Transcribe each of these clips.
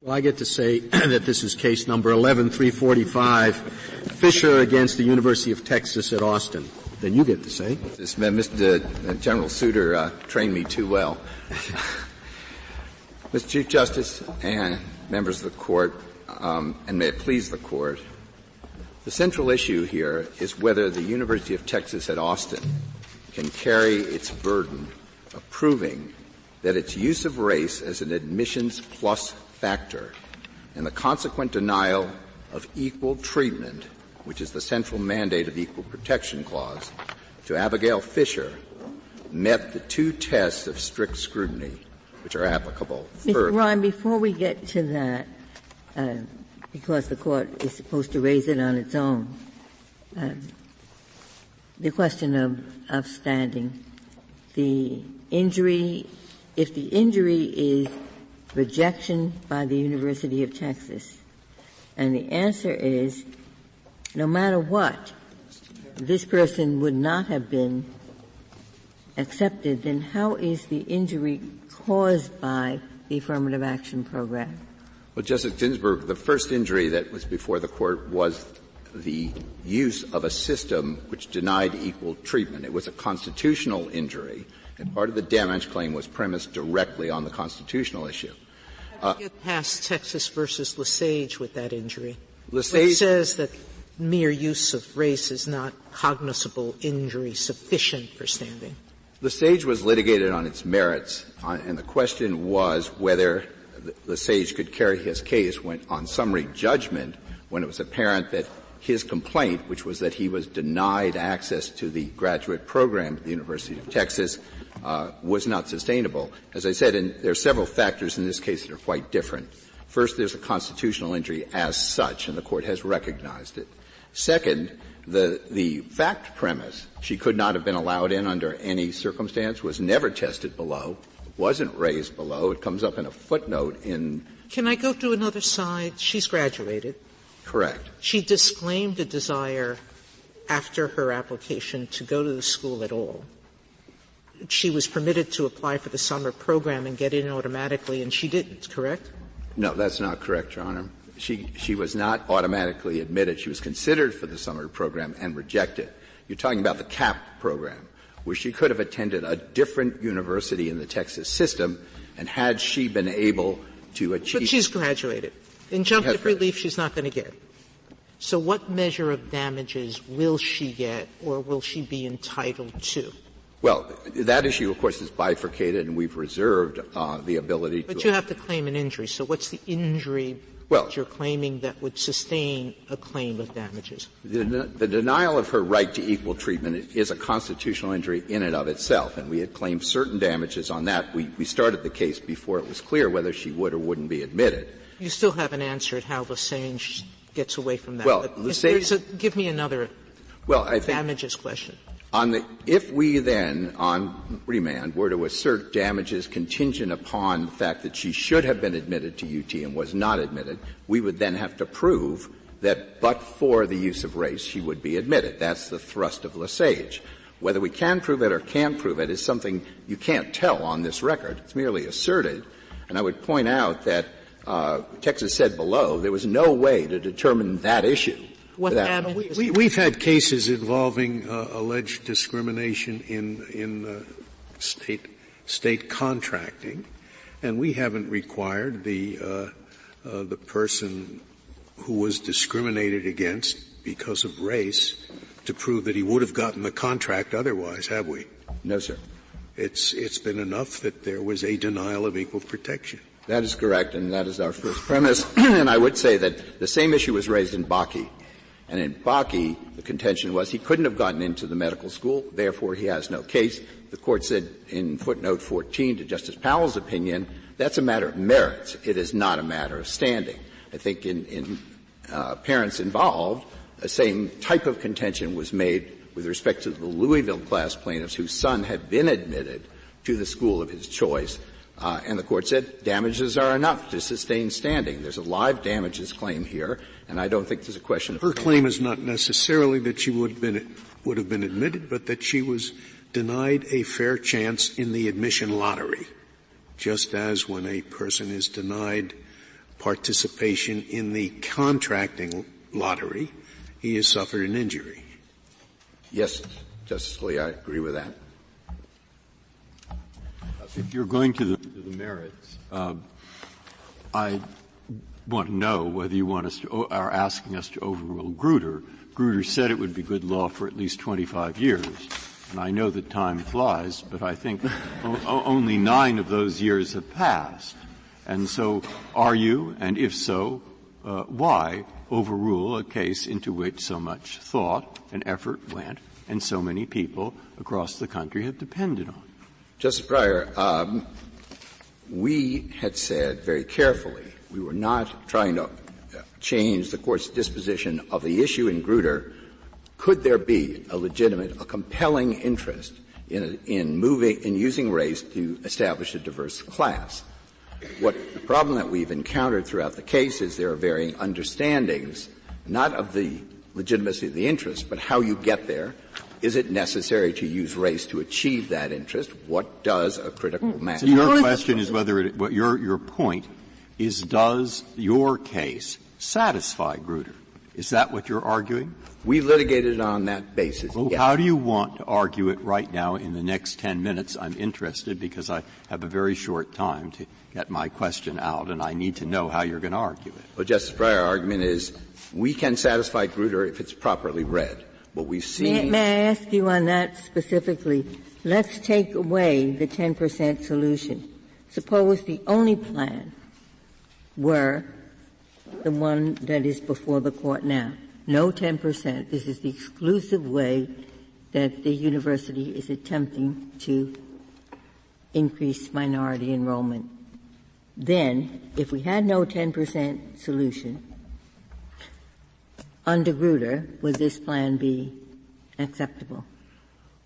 Well, I get to say that this is case number 11345, Fisher against the University of Texas at Austin. Then you get to say. Mr. General Souter trained me too well. Mr. Chief Justice and members of the Court, and may it please the Court, the central issue here is whether the University of Texas at Austin can carry its burden of proving that its use of race as an admissions plus factor and the consequent denial of equal treatment, which is the central mandate of the Equal Protection Clause, to Abigail Fisher met the two tests of strict scrutiny which are applicable. Mr. Ryan, before we get to that, because the Court is supposed to raise it on its own, the question of standing, the injury, if the injury is rejection by the University of Texas, and the answer is no matter what, this person would not have been accepted, then how is the injury caused by the affirmative action program? Well, Justice Ginsburg, the first injury that was before the Court was the use of a system which denied equal treatment. It was a constitutional injury, and part of the damage claim was premised directly on the constitutional issue. Get past Texas versus Lesage with that injury. Lesage says that mere use of race is not cognizable injury sufficient for standing. Lesage was litigated on its merits, and the question was whether Lesage could carry his case on summary judgment when it was apparent that his complaint, which was that he was denied access to the graduate program at the University of Texas, was not sustainable. As I said, there are several factors in this case that are quite different. First, there's a constitutional injury as such, and the Court has recognized it. Second, the fact premise, she could not have been allowed in under any circumstance, was never tested below, wasn't raised below. It comes up in a footnote in. Can I go to another side? She's graduated. Correct. She disclaimed a desire after her application to go to the school at all. She was permitted to apply for the summer program and get in automatically, and she didn't, correct? No, that's not correct, Your Honor. She was not automatically admitted. She was considered for the summer program and rejected. You're talking about the CAP program, where she could have attended a different university in the Texas system, and had she been able to achieve. But she's graduated. Injunctive relief she's not going to get. So what measure of damages will she get, or will she be entitled to? Well, that issue, of course, is bifurcated, and we've reserved the ability to. But you have to claim an injury. So what's the injury that you're claiming that would sustain a claim of damages? The denial of her right to equal treatment is a constitutional injury in and of itself, and we had claimed certain damages on that. We started the case before it was clear whether she would or wouldn't be admitted. You still haven't answered how Lesage gets away from that. Well, give me another damages question. If we then, on remand, were to assert damages contingent upon the fact that she should have been admitted to UT and was not admitted, we would then have to prove that but for the use of race, she would be admitted. That's the thrust of Lesage. Whether we can prove it or can't prove it is something you can't tell on this record. It's merely asserted. And I would point out that Texas said below there was no way to determine that issue. We've had cases involving alleged discrimination in state contracting, and we haven't required the person who was discriminated against because of race to prove that he would have gotten the contract otherwise, have we? No, sir. It's been enough that there was a denial of equal protection. That is correct, and that is our first premise. And I would say that the same issue was raised in Bakke. And in Bakke, the contention was he couldn't have gotten into the medical school, therefore he has no case. The Court said in footnote 14 to Justice Powell's opinion, that's a matter of merits. It is not a matter of standing. I think in parents involved, the same type of contention was made with respect to the Louisville class plaintiffs whose son had been admitted to the school of his choice. And the Court said damages are enough to sustain standing. There's a live damages claim here, and I don't think there's a question of. Her claim is not necessarily that she would have been admitted, but that she was denied a fair chance in the admission lottery, just as when a person is denied participation in the contracting lottery, he has suffered an injury. Yes, Justice Scalia, I agree with that. If you're going to the merits, I want to know whether you want us to, are asking us to overrule Grutter. Grutter said it would be good law for at least 25 years. And I know that time flies, but I think only 9 of those years have passed. And so are you, and if so, why overrule a case into which so much thought and effort went and so many people across the country have depended on? Justice Breyer, we had said very carefully we were not trying to change the Court's disposition of the issue in Grutter. Could there be a legitimate, a compelling interest in using race to establish a diverse class? What the problem that we've encountered throughout the case is there are varying understandings, not of the legitimacy of the interest, but how you get there. Is it necessary to use race to achieve that interest? What does a critical mass? So your question is whether what your point is, does your case satisfy Grutter? Is that what you're arguing? We litigated on that basis. Well, yes. How do you want to argue it right now in the next 10 minutes? I'm interested because I have a very short time to get my question out, and I need to know how you're going to argue it. Well, Justice Breyer, our argument is we can satisfy Grutter if it's properly read. What we've seen. May I ask you on that specifically? Let's take away the 10% solution. Suppose the only plan were the one that is before the Court now. No 10%. This is the exclusive way that the university is attempting to increase minority enrollment. Then, if we had no 10% solution, under Grutter, would this plan be acceptable?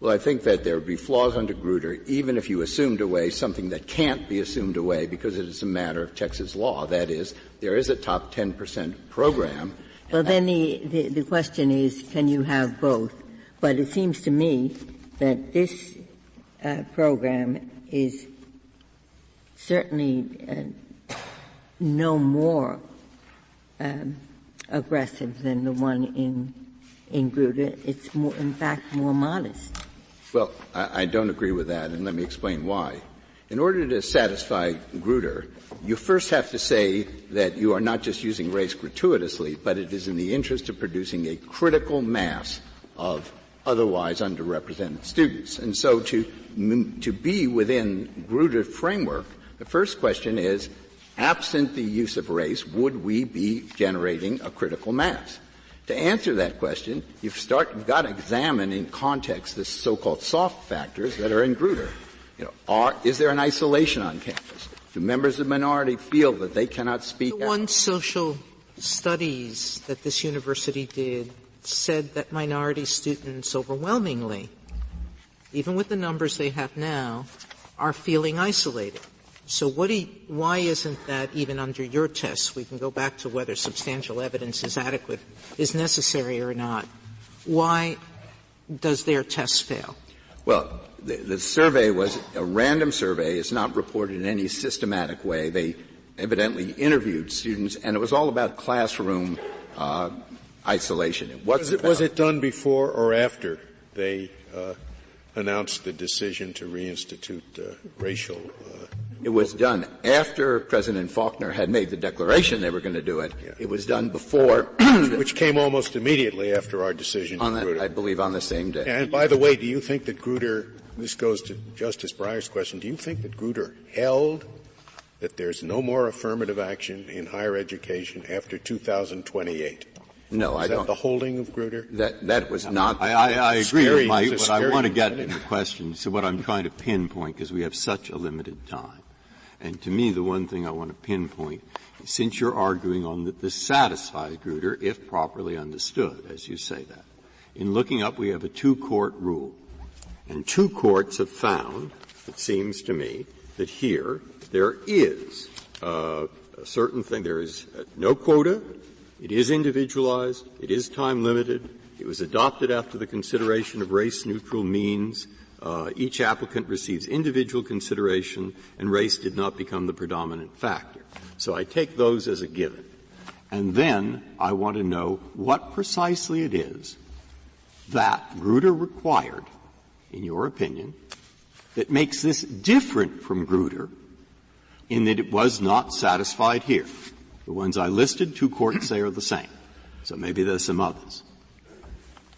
Well, I think that there would be flaws under Grutter, even if you assumed away something that can't be assumed away because it is a matter of Texas law. That is, there is a top 10% program. Well, then the question is, can you have both? But it seems to me that this program is certainly no more aggressive than the one in Grutter. It's more, in fact, more modest. Well, I don't agree with that, and let me explain why. In order to satisfy Grutter, you first have to say that you are not just using race gratuitously, but it is in the interest of producing a critical mass of otherwise underrepresented students. And so to be within Grutter framework, the first question is, absent the use of race, would we be generating a critical mass? To answer that question, you've got to examine in context the so-called soft factors that are in Grutter. Is there an isolation on campus? Do members of the minority feel that they cannot speak out? One social studies that this university did said that minority students overwhelmingly, even with the numbers they have now, are feeling isolated. So why isn't that even under your test? We can go back to whether substantial evidence is necessary or not. Why does their test fail? Well, the survey was a random survey. It's not reported in any systematic way. They evidently interviewed students, and it was all about classroom isolation. It wasn't was it done before or after they announced the decision to reinstitute racial It was done after President Faulkner had made the declaration they were going to do it. Yeah. It was done before. Which came almost immediately after our decision on Grutter. I believe on the same day. And by the way, do you think that Grutter, this goes to Justice Breyer's question, do you think that Grutter held that there's no more affirmative action in higher education after 2028? No, I don't. Is that the holding of Grutter? That was not. I agree. What I want to get in the question, so what I'm trying to pinpoint, because we have such a limited time. And to me, the one thing I want to pinpoint, since you're arguing on that this satisfies Grutter, if properly understood, as you say that, in looking up, we have a 2-court rule. And 2 courts have found, it seems to me, that here there is a certain thing. There is no quota. It is individualized. It is time limited. It was adopted after the consideration of race-neutral means. each applicant receives individual consideration, and race did not become the predominant factor. So I take those as a given. And then I want to know what precisely it is that Grutter required, in your opinion, that makes this different from Grutter in that it was not satisfied here. The ones I listed, 2 courts say are the same. So maybe there's some others.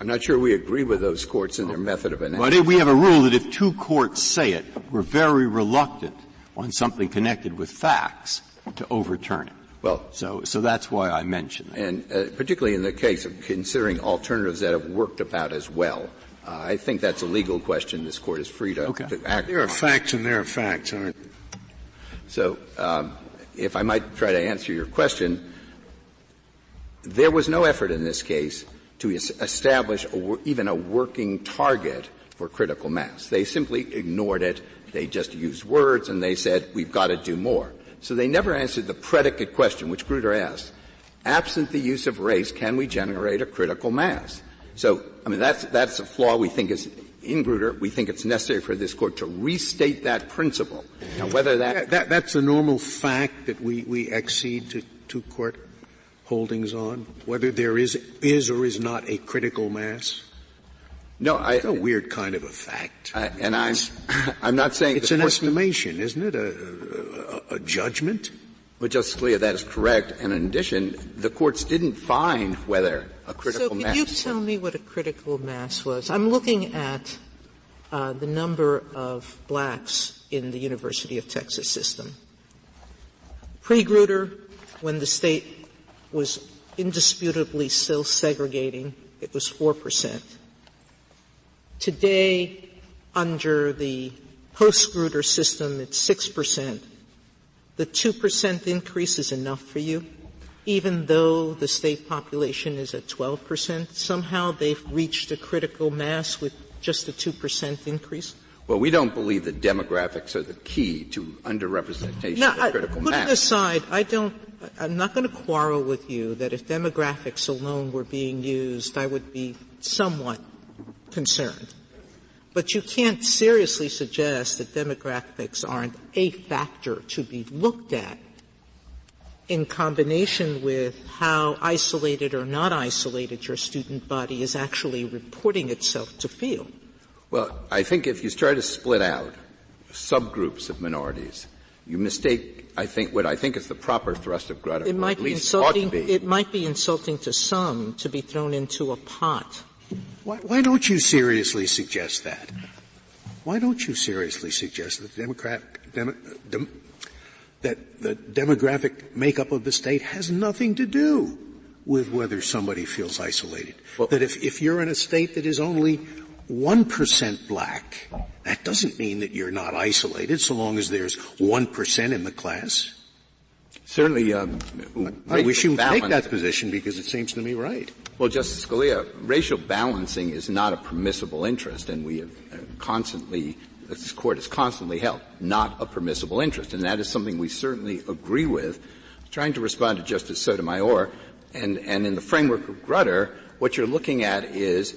I'm not sure we agree with those courts in their method of analysis. But we have a rule that if 2 courts say it, we're very reluctant on something connected with facts to overturn it. Well, so that's why I mentioned that. And particularly in the case of considering alternatives that have worked about as well. I think that's a legal question. This Court is free to act. There are facts and there are facts, aren't there? So if I might try to answer your question, there was no effort in this case to establish even a working target for critical mass. They simply ignored it. They just used words, and they said, we've got to do more. So they never answered the predicate question, which Grutter asked. Absent the use of race, can we generate a critical mass? So, I mean, that's a flaw we think is in Grutter. We think it's necessary for this Court to restate that principle. Now, whether that's a normal fact that we accede to 2 court holdings on, whether there is or is not a critical mass? No, it's a weird kind of a fact. And I'm not saying it's an estimation, isn't it? A judgment? But Justice Scalia, that is correct. And in addition, the courts didn't find whether a critical mass. So can you tell me what a critical mass was? I'm looking at the number of blacks in the University of Texas system. Pre-Grutter, when the state was indisputably still segregating, it was 4%. Today, under the post-Grutter system, it's 6%. The 2% increase is enough for you, even though the state population is at 12%. Somehow they've reached a critical mass with just a 2% increase? Well, we don't believe that demographics are the key to underrepresentation of critical mass. Putting aside, I'm not going to quarrel with you that if demographics alone were being used, I would be somewhat concerned. But you can't seriously suggest that demographics aren't a factor to be looked at in combination with how isolated or not isolated your student body is actually reporting itself to feel. Well, I think if you try to split out subgroups of minorities, you mistake, what I think is the proper thrust of Grutter. It might be insulting. It might be insulting to some to be thrown into a pot. Why don't you seriously suggest that? Why don't you seriously suggest that that the demographic makeup of the state has nothing to do with whether somebody feels isolated? Well, that if you're in a state that is only 1% black, that doesn't mean that you're not isolated so long as there's 1% in the class. Certainly, I wish you would take that position because it seems to me right. Well, Justice Scalia, racial balancing is not a permissible interest, and we have this Court has constantly held, not a permissible interest, and that is something we certainly agree with. Trying to respond to Justice Sotomayor, and in the framework of Grutter, what you're looking at is,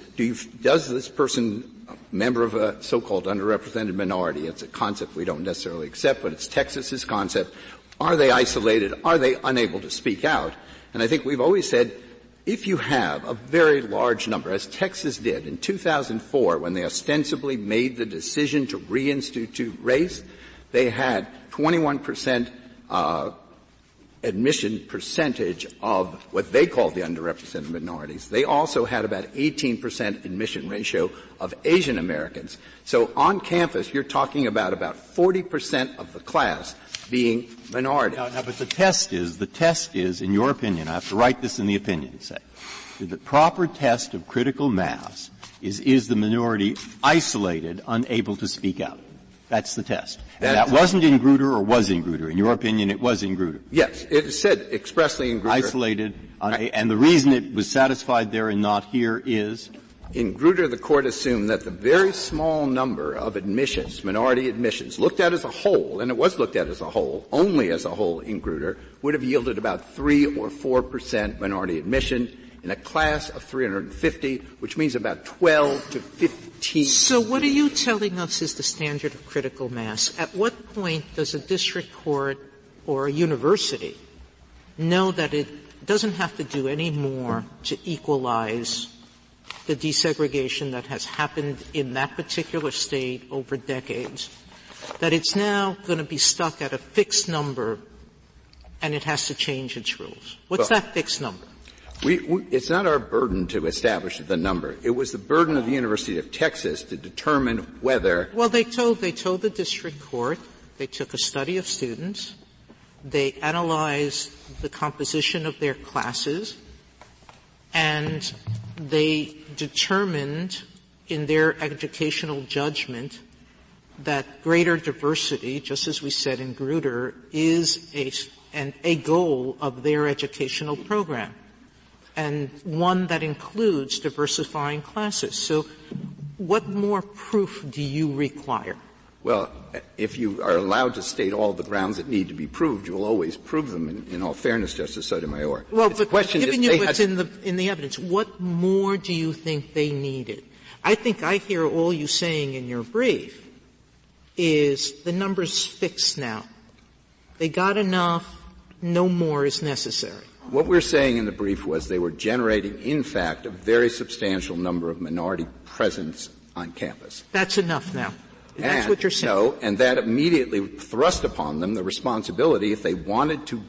does this person, member of a so-called underrepresented minority, it's a concept we don't necessarily accept, but it's Texas's concept, are they isolated? Are they unable to speak out? And I think we've always said, if you have a very large number, as Texas did in 2004 when they ostensibly made the decision to reinstitute race, they had 21% admission percentage of what they called the underrepresented minorities. They also had about 18% admission ratio of Asian Americans. So on campus, you're talking about 40% of the class being minority. Now, but the test is, in your opinion, I have to write this in the opinion, say, the proper test of critical mass is the minority isolated, unable to speak out. That's the test. And that wasn't in Grutter or was in Grutter. In your opinion, it was in Grutter. Yes, it said expressly in Grutter. Isolated, and the reason it was satisfied there and not here is? In Grutter, the Court assumed that the very small number of admissions, minority admissions, looked at as a whole, and it was looked at as a whole, only as a whole in Grutter, would have yielded about 3 or 4% minority admission. in a class of 350, which means about 12 to 15. So what are you telling us is the standard of critical mass? At what point does a district court or a university know that it doesn't have to do any more to equalize the desegregation that has happened in that particular state over decades, that it's now going to be stuck at a fixed number and it has to change its rules? What's that fixed number? It's not our burden to establish the number. It was the burden of the University of Texas to determine whether. Well, they told the district court, they took a study of students, they analyzed the composition of their classes, and they determined in their educational judgment that greater diversity, just as we said in Grutter, is a goal of their educational program, and one that includes diversifying classes. So what more proof do you require? Well, if you are allowed to state all the grounds that need to be proved, you will always prove them in all fairness, Justice Sotomayor. Well, but giving you what's in the evidence, what more do you think they needed? I think I hear all you saying in your brief is the number's fixed now. They got enough, no more is necessary. What we're saying in the brief was they were generating, in fact, a very substantial number of minority presence on campus. That's enough now. That's what you're saying. No, and that immediately thrust upon them the responsibility, if they wanted to,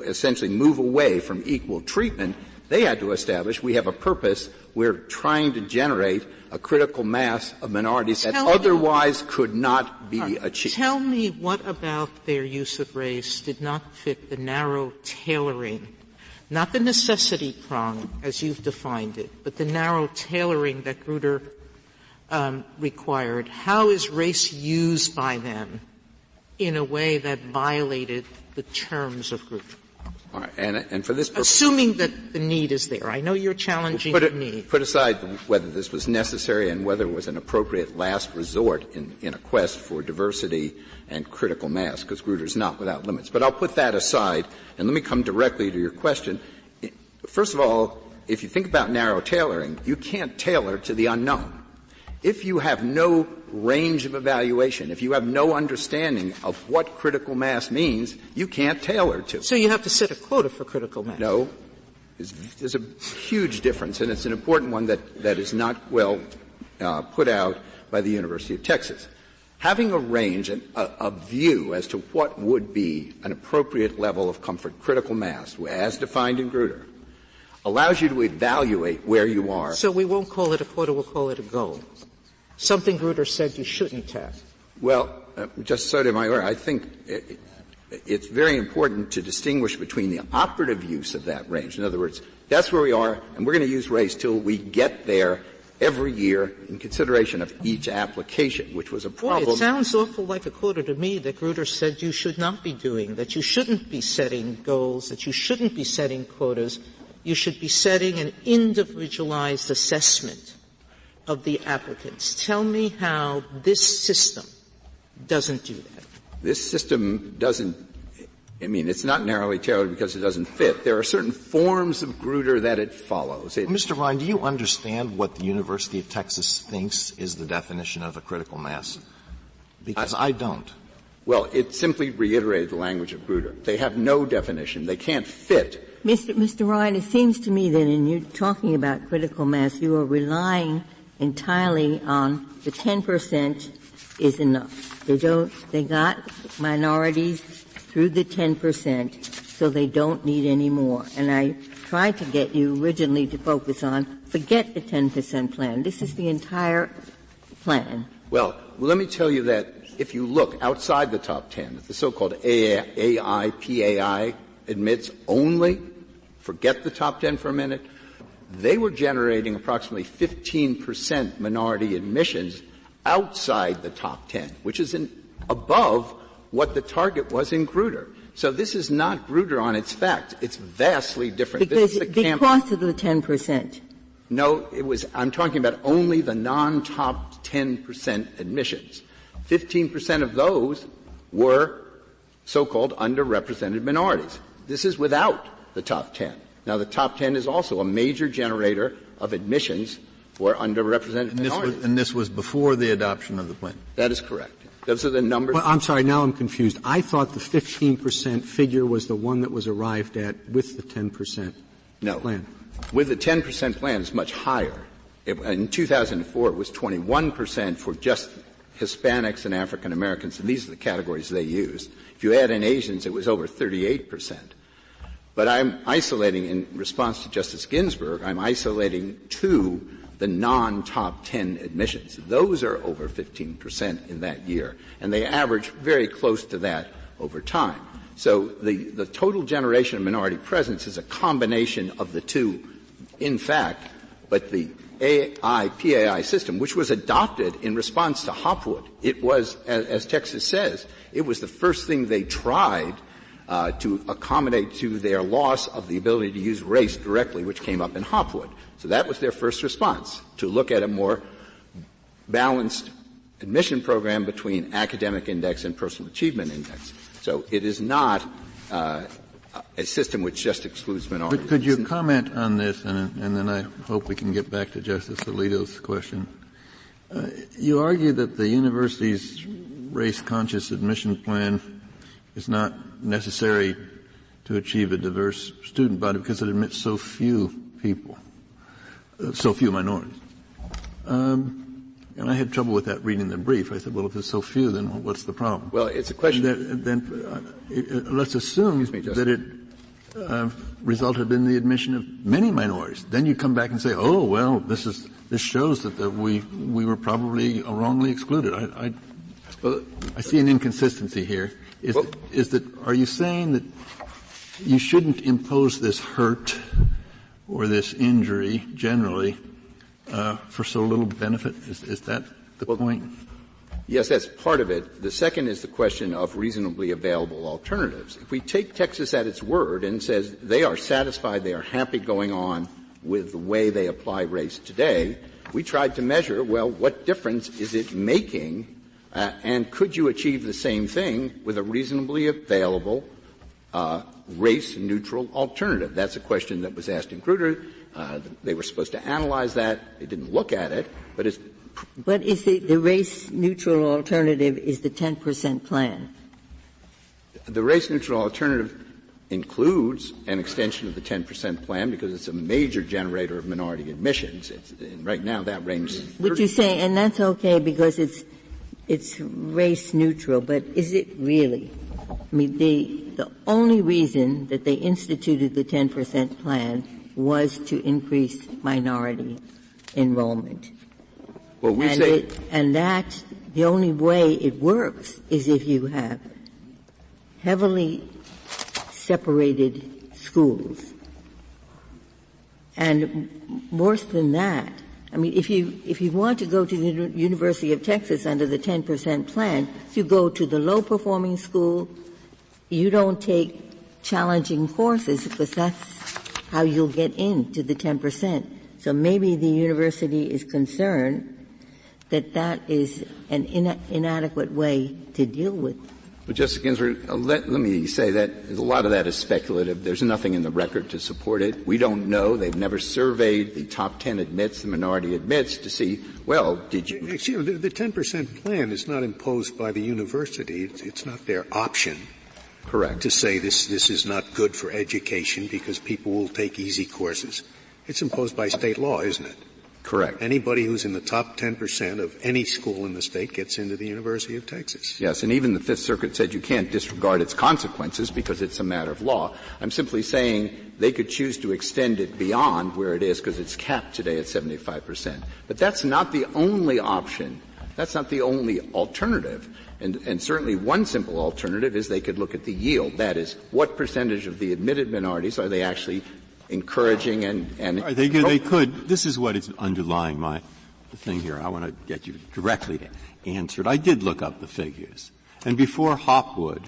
essentially move away from equal treatment, they had to establish we have a purpose. We're trying to generate a critical mass of minorities that otherwise could not be achieved. Tell me what about their use of race did not fit the narrow tailoring, not the necessity prong as you've defined it, but the narrow tailoring that Grutter required. How is race used by them in a way that violated the terms of Grutter? All right, and for this purpose, assuming that the need is there. I know you're challenging the need. Put aside whether this was necessary and whether it was an appropriate last resort in a quest for diversity and critical mass, because Grutter's not without limits. But I'll put that aside, and let me come directly to your question. First of all, if you think about narrow tailoring, you can't tailor to the unknown. If you have no range of evaluation, if you have no understanding of what critical mass means, you can't tailor to it. So you have to set a quota for critical mass. No. There's a huge difference, and it's an important one that is not well put out by the University of Texas. Having a range and a view as to what would be an appropriate level of comfort, critical mass, as defined in Grutter, allows you to evaluate where you are. So we won't call it a quota, we'll call it a goal. Something Grutter said you shouldn't have. Well, Justice Sotomayor, I think it's very important to distinguish between the operative use of that range. In other words, that's where we are, and we're going to use race till we get there every year in consideration of each application, which was a problem. Boy, it sounds awful like a quota to me that Grutter said you should not be doing, that you shouldn't be setting goals, that you shouldn't be setting quotas. You should be setting an individualized assessment of the applicants. Tell me how this system doesn't do that. This system doesn't — it's not narrowly tailored because it doesn't fit. There are certain forms of Grutter that it follows. Mr. Ryan, do you understand what the University of Texas thinks is the definition of a critical mass? Because I don't. Well, it simply reiterated the language of Grutter. They have no definition. They can't fit. Mr. Ryan, it seems to me that in you talking about critical mass, you are relying entirely on the 10% is enough. They got minorities through the 10%, so they don't need any more. And I tried to get you originally to focus on forget the 10% plan. This is the entire plan. Well, let me tell you that if you look outside the top 10, the so-called AIPAI admits only, forget the top 10 for a minute, they were generating approximately 15% minority admissions outside the top 10, which is above what the target was in Grutter. So this is not Grutter on its facts. It's vastly different. Because of the 10%. No, I'm talking about only the non-top 10% admissions. 15% of those were so-called underrepresented minorities. This is without the top 10. Now, the top 10 is also a major generator of admissions for underrepresented minorities. And this was before the adoption of the plan? That is correct. Those are the numbers. Well, I'm sorry, now I'm confused. I thought the 15% figure was the one that was arrived at with the 10% plan. With the 10% plan, it's much higher. In 2004, it was 21% for just Hispanics and African Americans, and these are the categories they used. If you add in Asians, it was over 38%. But I'm isolating, in response to Justice Ginsburg, I'm isolating the non-top 10 admissions. Those are over 15% in that year, and they average very close to that over time. So the total generation of minority presence is a combination of the two, in fact, but the PAI system, which was adopted in response to Hopwood, it was, as Texas says, it was the first thing they tried to accommodate to their loss of the ability to use race directly, which came up in Hopwood. So that was their first response, to look at a more balanced admission program between academic index and personal achievement index. So it is not a system which just excludes minorities. But could you comment on this, and then I hope we can get back to Justice Alito's question. You argue that the university's race-conscious admission plan is not necessary to achieve a diverse student body because it admits so few people, so few minorities. And I had trouble with that reading the brief. I said, well, if there's so few, then what's the problem? Well, it's a question. Let's assume that it resulted in the admission of many minorities. Then you come back and say, oh, well, this shows that we were probably wrongly excluded. I see an inconsistency here. Are you saying that you shouldn't impose this hurt or this injury generally for so little benefit? Is that the point? Yes, that's part of it. The second is the question of reasonably available alternatives. If we take Texas at its word and says they are satisfied, they are happy going on with the way they apply race today, we tried to measure, well, what difference is it making, and could you achieve the same thing with a reasonably available race-neutral alternative? That's a question that was asked in Grutter. They were supposed to analyze that. They didn't look at it, but it's What is the race-neutral alternative is the 10% plan? The race-neutral alternative includes an extension of the 10% plan because it's a major generator of minority admissions. And right now that range is 30%. Would you say, and that's okay because it's race-neutral, but is it really? I mean, the only reason that they instituted the 10% plan was to increase minority enrollment. Well, the only way it works is if you have heavily separated schools. And worse than that, I mean, if you want to go to the University of Texas under the 10% plan, you go to the low-performing school, you don't take challenging courses because that's how you'll get into the 10%. So maybe the university is concerned that is an inadequate way to deal with. Well, Justice Ginsburg, let me say that a lot of that is speculative. There's nothing in the record to support it. We don't know. They've never surveyed the top 10 admits, the minority admits, to see, well, did you... Excuse me, the 10% plan is not imposed by the university. It's not their option. Correct. To say this is not good for education because people will take easy courses. It's imposed by state law, isn't it? Correct. Anybody who's in the top 10% of any school in the state gets into the University of Texas. Yes, and even the Fifth Circuit said you can't disregard its consequences because it's a matter of law. I'm simply saying they could choose to extend it beyond where it is because it's capped today at 75%. But that's not the only option. That's not the only alternative. And certainly one simple alternative is they could look at the yield. That is, what percentage of the admitted minorities are they actually encouraging and they could. This is what is underlying my thing here. I want to get you directly to answer it. I did look up the figures. And before Hopwood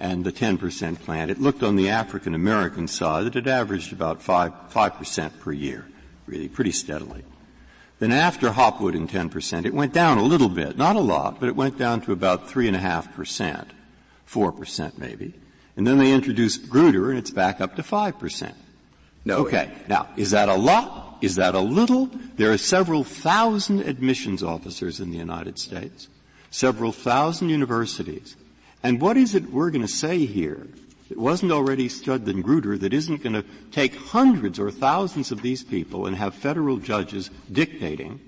and the 10% plan, it looked on the African American side that it averaged about 5% per year, really pretty steadily. Then after Hopwood and 10%, it went down a little bit, not a lot, but it went down to about 3.5%, 4% maybe. And then they introduced Grutter and it's back up to 5%. No. Okay. Now, is that a lot? Is that a little? There are several thousand admissions officers in the United States, several thousand universities. And what is it we're going to say here that wasn't already studied in Grutter that isn't going to take hundreds or thousands of these people and have federal judges dictating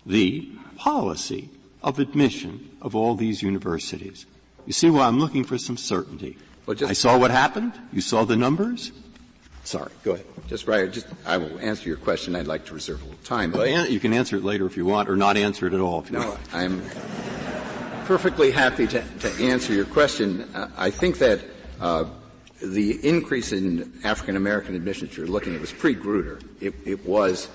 the policy of admission of all these universities? You see why I'm looking for some certainty. Well, I saw what happened. You saw the numbers. Sorry, go ahead. I will answer your question. I'd like to reserve a little time. Well, you can answer it later if you want, or not answer it at all if you want. No, I'm perfectly happy to answer your question. I think that the increase in African American admissions you're looking at was pre-Grutter. It was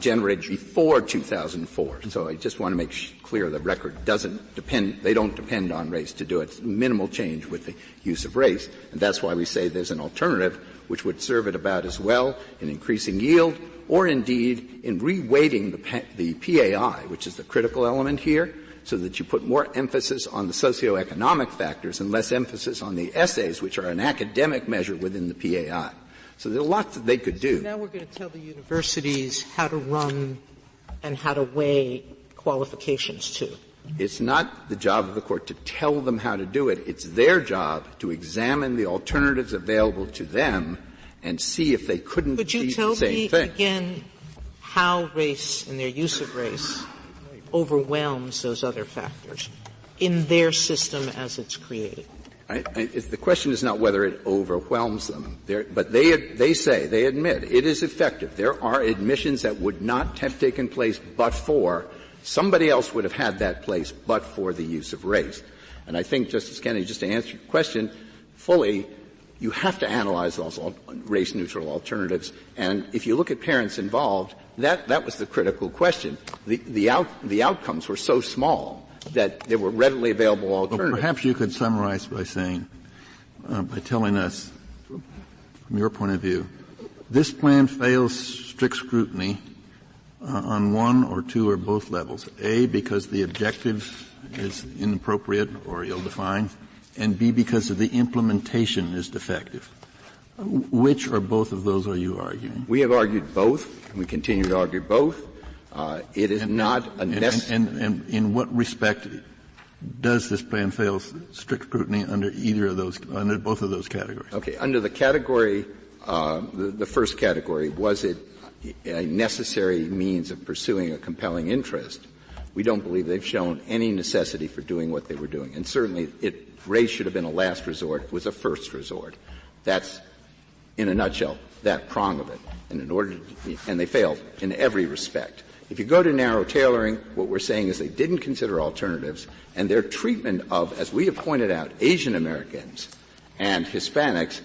generated before 2004. So I just want to make clear the record they don't depend on race to do it. It's minimal change with the use of race. And that's why we say there's an alternative which would serve it about as well in increasing yield or indeed in reweighting the PAI, which is the critical element here, so that you put more emphasis on the socioeconomic factors and less emphasis on the essays, which are an academic measure within the PAI. So there are lots that they could do. Now we're going to tell the universities how to run and how to weigh qualifications too. It's not the job of the court to tell them how to do it. It's their job to examine the alternatives available to them and see if they couldn't Could you achieve tell the same me thing. again how race and their use of race overwhelms those other factors in their system as it's created? The question is not whether it overwhelms them, but they admit it is effective. There are admissions that would not have taken place but for somebody else would have had that place but for the use of race. And I think, Justice Kennedy, just to answer your question fully, you have to analyze those race-neutral alternatives. And if you look at parents involved, that was the critical question. The outcomes were so small that there were readily available alternatives. Well, perhaps you could summarize by saying, by telling us, from your point of view, this plan fails strict scrutiny on one or two or both levels. A, because the objective is inappropriate or ill-defined, and B, because of the implementation is defective. Which or both of those are you arguing? We have argued both, and we continue to argue both. It is not a necessary. And in what respect does this plan fail strict scrutiny under under both of those categories? Okay. Under the category, the first category, was it a necessary means of pursuing a compelling interest? We don't believe they've shown any necessity for doing what they were doing. And certainly race should have been a last resort. It was a first resort. That's, in a nutshell, that prong of it. And they failed in every respect. If you go to narrow tailoring, what we're saying is they didn't consider alternatives, and their treatment of, as we have pointed out, Asian Americans and Hispanics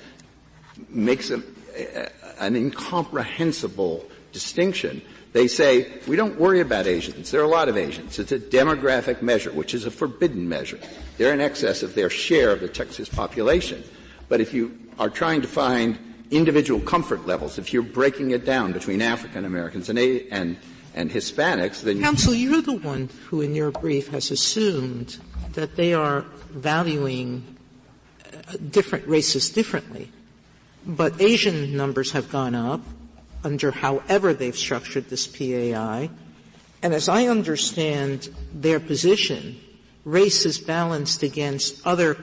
makes an incomprehensible distinction. They say, we don't worry about Asians. There are a lot of Asians. It's a demographic measure, which is a forbidden measure. They're in excess of their share of the Texas population. But if you are trying to find individual comfort levels, if you're breaking it down between African Americans and Hispanics, then Counsel, you're the one who in your brief has assumed that they are valuing different races differently. But Asian numbers have gone up under however they've structured this PAI. And as I understand their position, race is balanced against other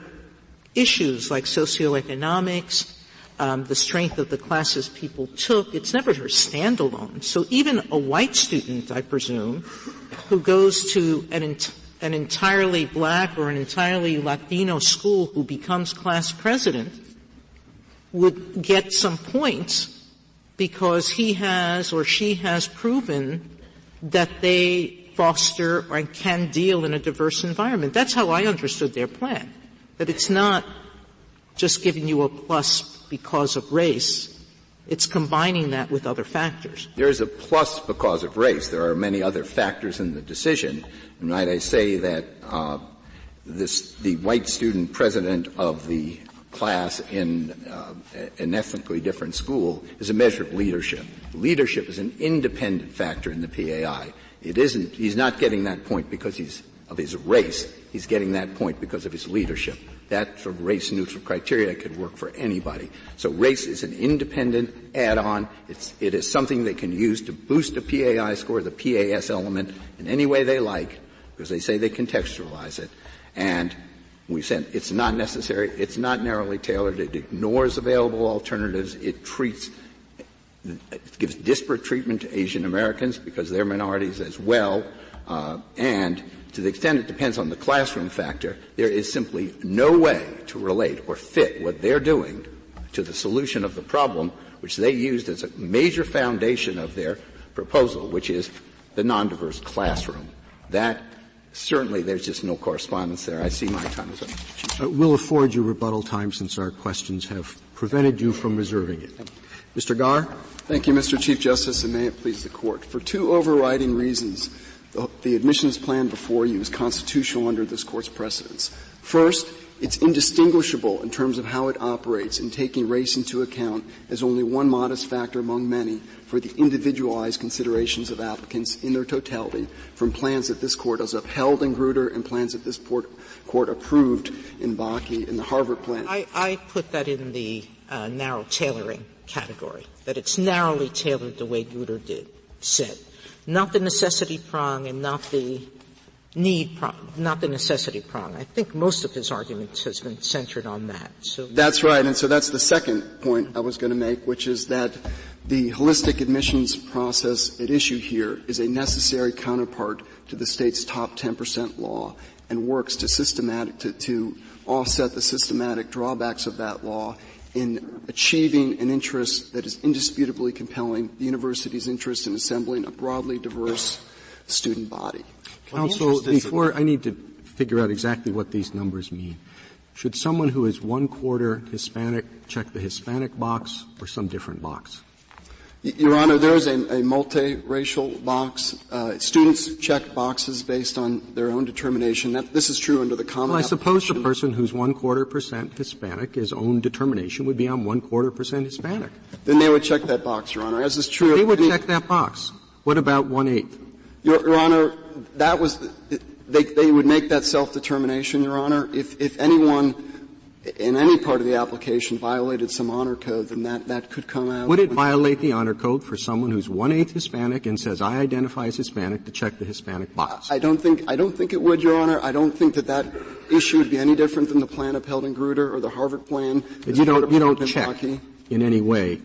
issues like socioeconomics, the strength of the classes people took. It's never standalone. So even a white student, I presume, who goes to an entirely black or an entirely Latino school who becomes class president would get some points because he has or she has proven that they foster or can deal in a diverse environment. That's how I understood their plan, that it's not just giving you a plus because of race. It's combining that with other factors. There is a plus because of race. There are many other factors in the decision. And might I say that the white student president of the class in an ethnically different school is a measure of leadership. Leadership is an independent factor in the PAI. He's not getting that point because of his race. he's getting that point because of his leadership. That sort of race-neutral criteria could work for anybody. So race is an independent add-on. It is something they can use to boost a PAI score, the PAS element, in any way they like, because they say they contextualize it. And we said it's not necessary. It's not narrowly tailored. It ignores available alternatives. It gives disparate treatment to Asian Americans because they're minorities as well. And to the extent it depends on the classroom factor, there is simply no way to relate or fit what they're doing to the solution of the problem, which they used as a major foundation of their proposal, which is the non-diverse classroom. That certainly there's just no correspondence there. I see my time is up. We'll afford you rebuttal time since our questions have prevented you from reserving it. Mr. Garre? Thank you, Mr. Chief Justice, and may it please the Court. For two overriding reasons, the admissions plan before you is constitutional under this Court's precedents. First, it's indistinguishable in terms of how it operates in taking race into account as only one modest factor among many for the individualized considerations of applicants in their totality from plans that this Court has upheld in Grutter and plans that this Court approved in Bakke and the Harvard plan. I put that in the narrow tailoring category, that it's narrowly tailored the way Grutter said. Not the necessity prong and not the need prong, not the necessity prong. I think most of his arguments has been centered on that. So that's right, and so that's the second point I was going to make, which is that the holistic admissions process at issue here is a necessary counterpart to the state's top 10% law and works to offset the systematic drawbacks of that law in achieving an interest that is indisputably compelling, the university's interest in assembling a broadly diverse student body. Counsel, before I need to figure out exactly what these numbers mean, should someone who is 1/4 Hispanic check the Hispanic box or some different box? Your Honor, there is a multiracial box. Students check boxes based on their own determination. This is true under the common. Well, I suppose the person who's 1/4% Hispanic, his own determination would be on 1/4% Hispanic. Then they would check that box, Your Honor. As is true. They would check that box. What about 1/8? Your Honor, that was they would make that self-determination, Your Honor. If anyone in any part of the application violated some honor code, then that could come out. Would it violate the honor code for someone who's 1/8 Hispanic and says, I identify as Hispanic, to check the Hispanic box? I don't think it would, Your Honor. I don't think that issue would be any different than the plan upheld in Grutter or the Harvard plan. But you don't check in any way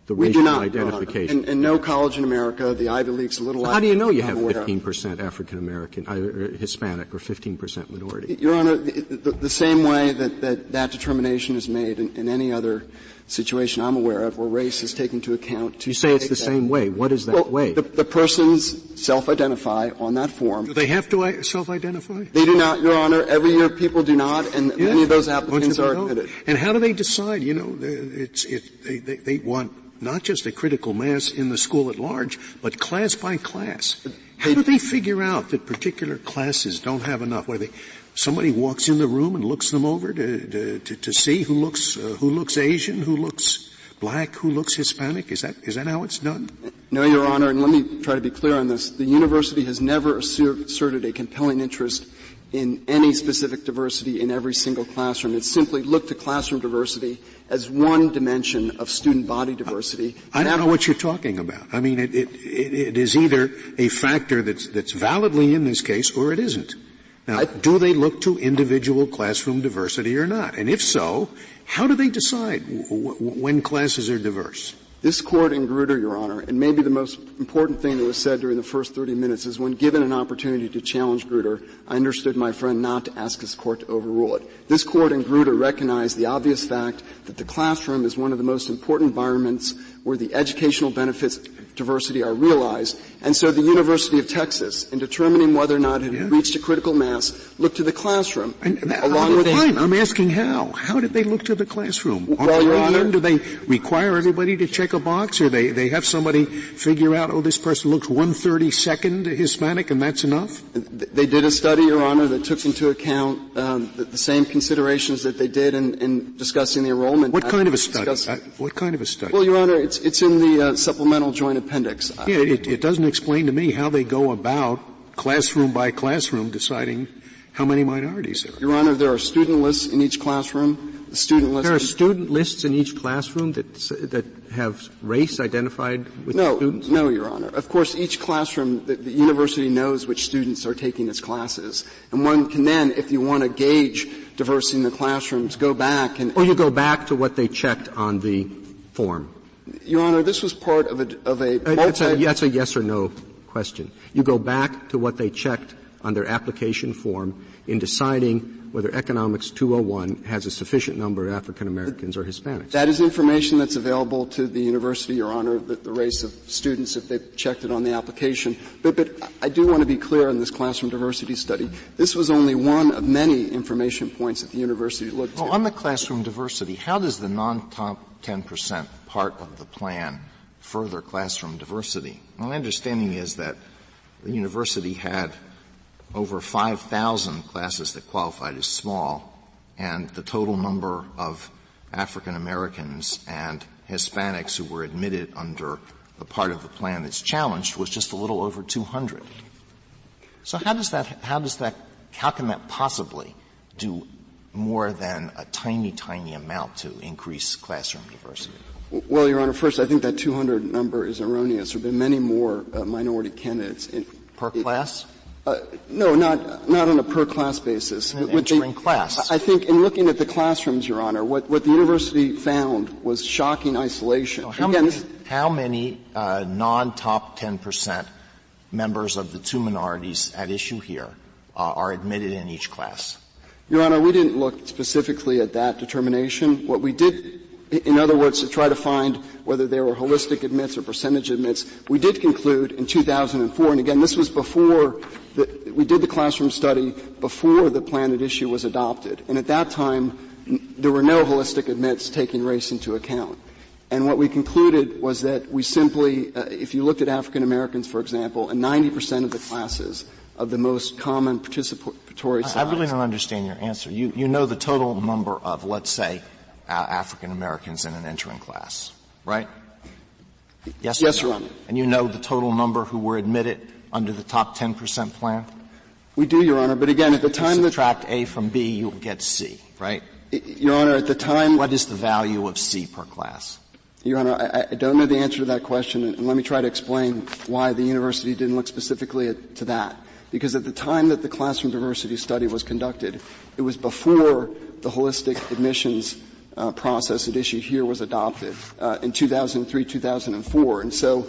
the racial identification. And no college in America, the Ivy League's a little. How do you know you have 15% African American, Hispanic, or 15% minority? Your Honor, the same way that determination is made in any other situation I'm aware of where race is taken into account. You say it's the same way. What is that way? The persons self-identify on that form. Do they have to self-identify? They do not, Your Honor. Every year people do not, and many of those applicants are admitted. And how do they decide? You know, they want not just a critical mass in the school at large, but class by class. How do they figure out that particular classes don't have enough? Somebody walks in the room and looks them over to see who looks Asian, who looks black, who looks Hispanic? Is that how it's done? No, Your Honor, and let me try to be clear on this. The university has never asserted a compelling interest in any specific diversity in every single classroom. It's simply looked to classroom diversity as one dimension of student body diversity. I don't know what you're talking about. I mean, it is either a factor that's validly in this case or it isn't. Now, do they look to individual classroom diversity or not? And if so, how do they decide when classes are diverse? This Court in Grutter, Your Honor, and maybe the most important thing that was said during the first 30 minutes is when given an opportunity to challenge Grutter, I understood my friend not to ask this Court to overrule it. This Court in Grutter recognized the obvious fact that the classroom is one of the most important environments where the educational benefits of diversity are realized. And so the University of Texas, in determining whether or not it had reached a critical mass, looked to the classroom. I'm asking how. How did they look to the classroom? Well, Your Honor, do they require everybody to check a box, or they have somebody figure out, this person looks 1/32nd Hispanic and that's enough? They did a study, Your Honor, that took into account the same considerations that they did in discussing the enrollment. What kind of a study? What kind of a study? Well, Your Honor, it's in the supplemental joint appendix. Yeah, it doesn't explain to me how they go about classroom by classroom deciding how many minorities there are. Your Honor, there are student lists in each classroom. The student lists. There are student lists in each classroom that have race identified with students? No, Your Honor. Of course, each classroom, the university knows which students are taking its classes. And one can then, if you want to gauge diversity in the classrooms, go back and... Or you go back to what they checked on the form. Your Honor, this was part of a That's a yes or no question. You go back to what they checked on their application form in deciding whether Economics 201 has a sufficient number of African Americans or Hispanics. That is information that's available to the university, Your Honor, the race of students if they've checked it on the application. But I do want to be clear on this classroom diversity study. This was only one of many information points that the university looked to. Well, on the classroom diversity, how does the non-top 10% part of the plan further classroom diversity? My understanding is that the university had over 5,000 classes that qualified as small, and the total number of African Americans and Hispanics who were admitted under the part of the plan that's challenged was just a little over 200. So how can that possibly do more than a tiny, tiny amount to increase classroom diversity? Well, Your Honor, first, I think that 200 number is erroneous. There have been many more minority candidates. Per class? No, not on a per-class basis. In an entering class. I think in looking at the classrooms, Your Honor, what the university found was shocking isolation. How many non-top 10% members of the two minorities at issue here are admitted in each class? Your Honor, we didn't look specifically at that determination. What we did, in other words, to try to find whether they were holistic admits or percentage admits, we did conclude in 2004, and again, this was before we did the classroom study before the plan at issue was adopted. And at that time, there were no holistic admits taking race into account. And what we concluded was that we simply, if you looked at African Americans, for example, in 90% of the classes of the most common participatory size. I really don't understand your answer. You know the total number of, let's say, African Americans in an entering class, right? Yes, Your Honor. And you know the total number who were admitted under the top 10% plan? We do, Your Honor, but again, at the time you subtract A from B, you'll get C, right? Your Honor, at the time... What is the value of C per class? Your Honor, I don't know the answer to that question, and let me try to explain why the university didn't look specifically to that. Because at the time that the classroom diversity study was conducted, it was before the holistic admissions process at issue here was adopted in 2003, 2004. And so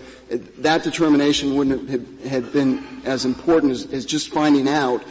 that determination wouldn't have been as important as just finding out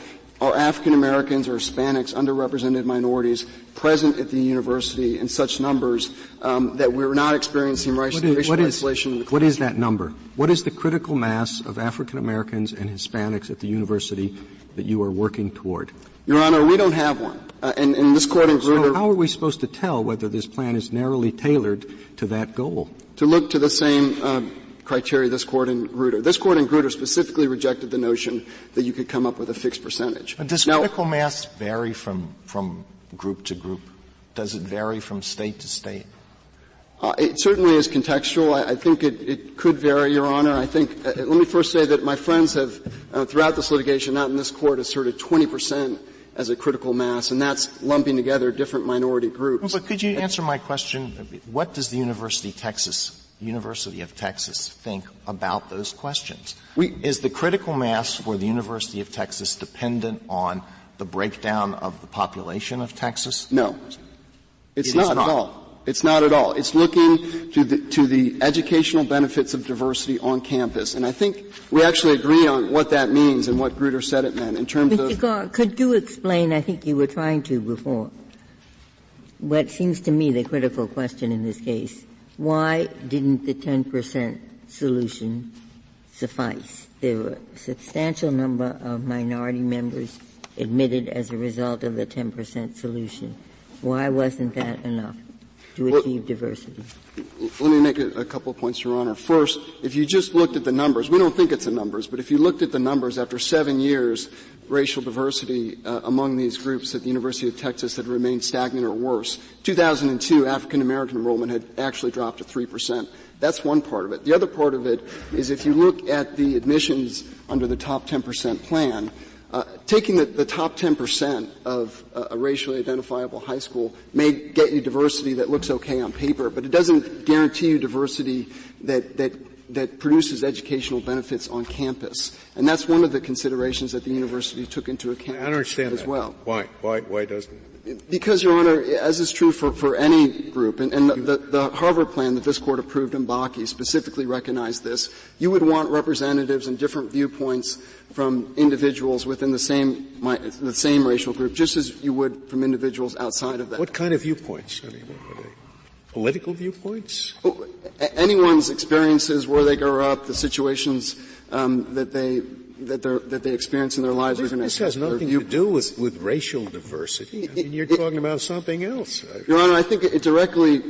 are African Americans or Hispanics, underrepresented minorities present at the university in such numbers that we're not experiencing racial isolation in the class. What is that number? What is the critical mass of African Americans and Hispanics at the university that you are working toward? Your Honor, we don't have one. And this Court in Grutter... So how are we supposed to tell whether this plan is narrowly tailored to that goal? To look to the same criteria this Court in Grutter. This Court in Grutter specifically rejected the notion that you could come up with a fixed percentage. But does critical mass vary from group to group? Does it vary from state to state? It certainly is contextual. I think it could vary, Your Honor. I think, let me first say that my friends have, throughout this litigation, not in this Court, asserted 20% as a critical mass, and that's lumping together different minority groups. But could you answer my question? What does the University of Texas think about those questions? Is the critical mass for the University of Texas dependent on the breakdown of the population of Texas? No. It's not at all. It's not at all. It's looking to the educational benefits of diversity on campus. And I think we actually agree on what that means and what Grutter said it meant in terms Mr. Garre, could you explain, I think you were trying to before, what seems to me the critical question in this case. Why didn't the 10% solution suffice? There were a substantial number of minority members admitted as a result of the 10% solution. Why wasn't that enough to achieve diversity? Let me make a couple of points, Your Honor. First, if you just looked at the numbers, we don't think it's the numbers, but if you looked at the numbers after 7 years, racial diversity among these groups at the University of Texas had remained stagnant or worse. 2002, African American enrollment had actually dropped to 3%. That's one part of it. The other part of it is if you look at the admissions under the top 10% plan, taking the top 10% of a racially identifiable high school may get you diversity that looks okay on paper, but it doesn't guarantee you diversity that produces educational benefits on campus. And that's one of the considerations that the university took into account I don't understand as that. well. Why doesn't it? Because, Your Honor, as is true for any group, and the Harvard plan that this Court approved in Bakke specifically recognized this, you would want representatives and different viewpoints from individuals within the same racial group, just as you would from individuals outside of that. What kind of viewpoints? I mean, what are they? Political viewpoints? Anyone's experiences, where they grow up, the situations that they experience in their lives are going to This has nothing to do with racial diversity. I mean, you're talking about something else. Your Honor, I think it directly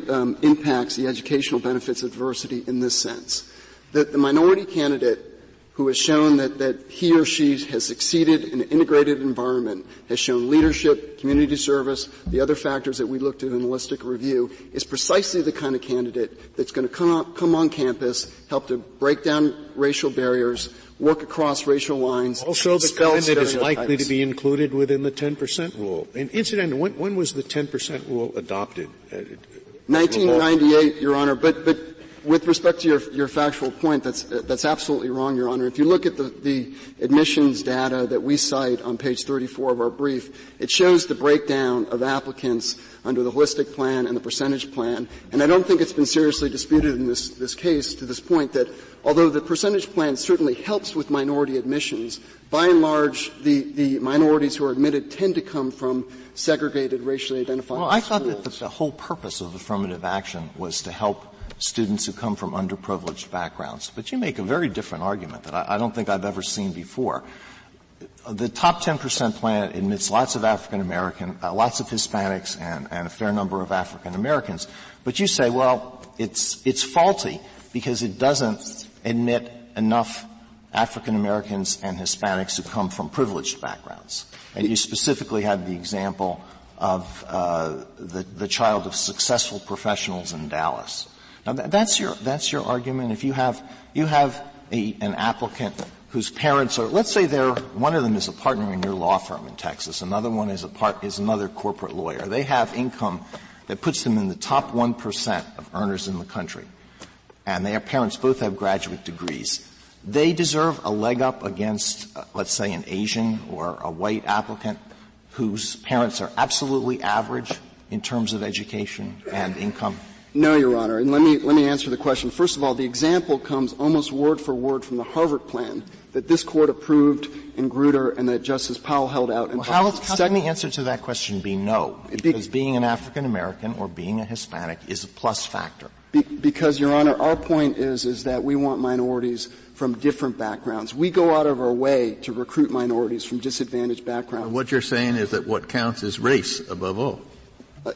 impacts the educational benefits of diversity in this sense. That the minority candidate who has shown that he or she has succeeded in an integrated environment, has shown leadership, community service, the other factors that we looked at in the holistic review, is precisely the kind of candidate that's going to come on campus, help to break down racial barriers, work across racial lines. Also the kind that is likely to be included within the 10% rule. And incidentally, when was the 10% rule adopted? 1998, Your Honor, but with respect to your factual point, that's absolutely wrong, Your Honor. If you look at the admissions data that we cite on page 34 of our brief, it shows the breakdown of applicants under the holistic plan and the percentage plan. And I don't think it's been seriously disputed in this case to this point that although the percentage plan certainly helps with minority admissions, by and large, the minorities who are admitted tend to come from segregated, racially identifiable schools. Well, I schools. thought that the whole purpose of affirmative action was to help students who come from underprivileged backgrounds. But you make a very different argument that I don't think I've ever seen before. The top 10% plan admits lots of African American, lots of Hispanics, and a fair number of African Americans. But you say, well, it's faulty because it doesn't admit enough African Americans and Hispanics who come from privileged backgrounds. And you specifically had the example of the child of successful professionals in Dallas. Now that's your argument. If you have an applicant whose parents are, let's say one of them is a partner in your law firm in Texas, another one is another corporate lawyer. They have income that puts them in the top 1% of earners in the country, and their parents both have graduate degrees. They deserve a leg up against, let's say, an Asian or a white applicant whose parents are absolutely average in terms of education and income. No, Your Honor, and let me answer the question. First of all, the example comes almost word for word from the Harvard plan that this Court approved in Grutter and that Justice Powell held out. Well, how can the answer to that question be no? Because being an African American or being a Hispanic is a plus factor. Because, Your Honor, our point is that we want minorities from different backgrounds. We go out of our way to recruit minorities from disadvantaged backgrounds. Well, what you're saying is that what counts is race above all.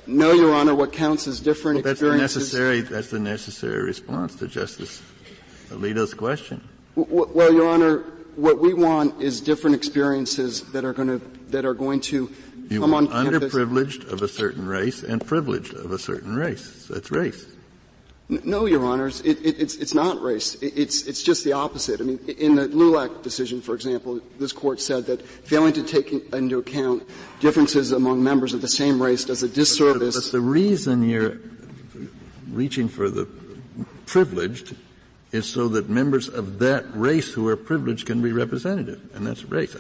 No, Your Honor. What counts is different experiences. That's the necessary response to Justice Alito's question. Well, Your Honor, what we want is different experiences that are going to come on campus. Underprivileged of a certain race and privileged of a certain race. That's race. No, Your Honors, it's not race. It's just the opposite. I mean, in the LULAC decision, for example, this Court said that failing to take into account differences among members of the same race does a disservice. But the reason you're reaching for the privileged is so that members of that race who are privileged can be representative, and that's race.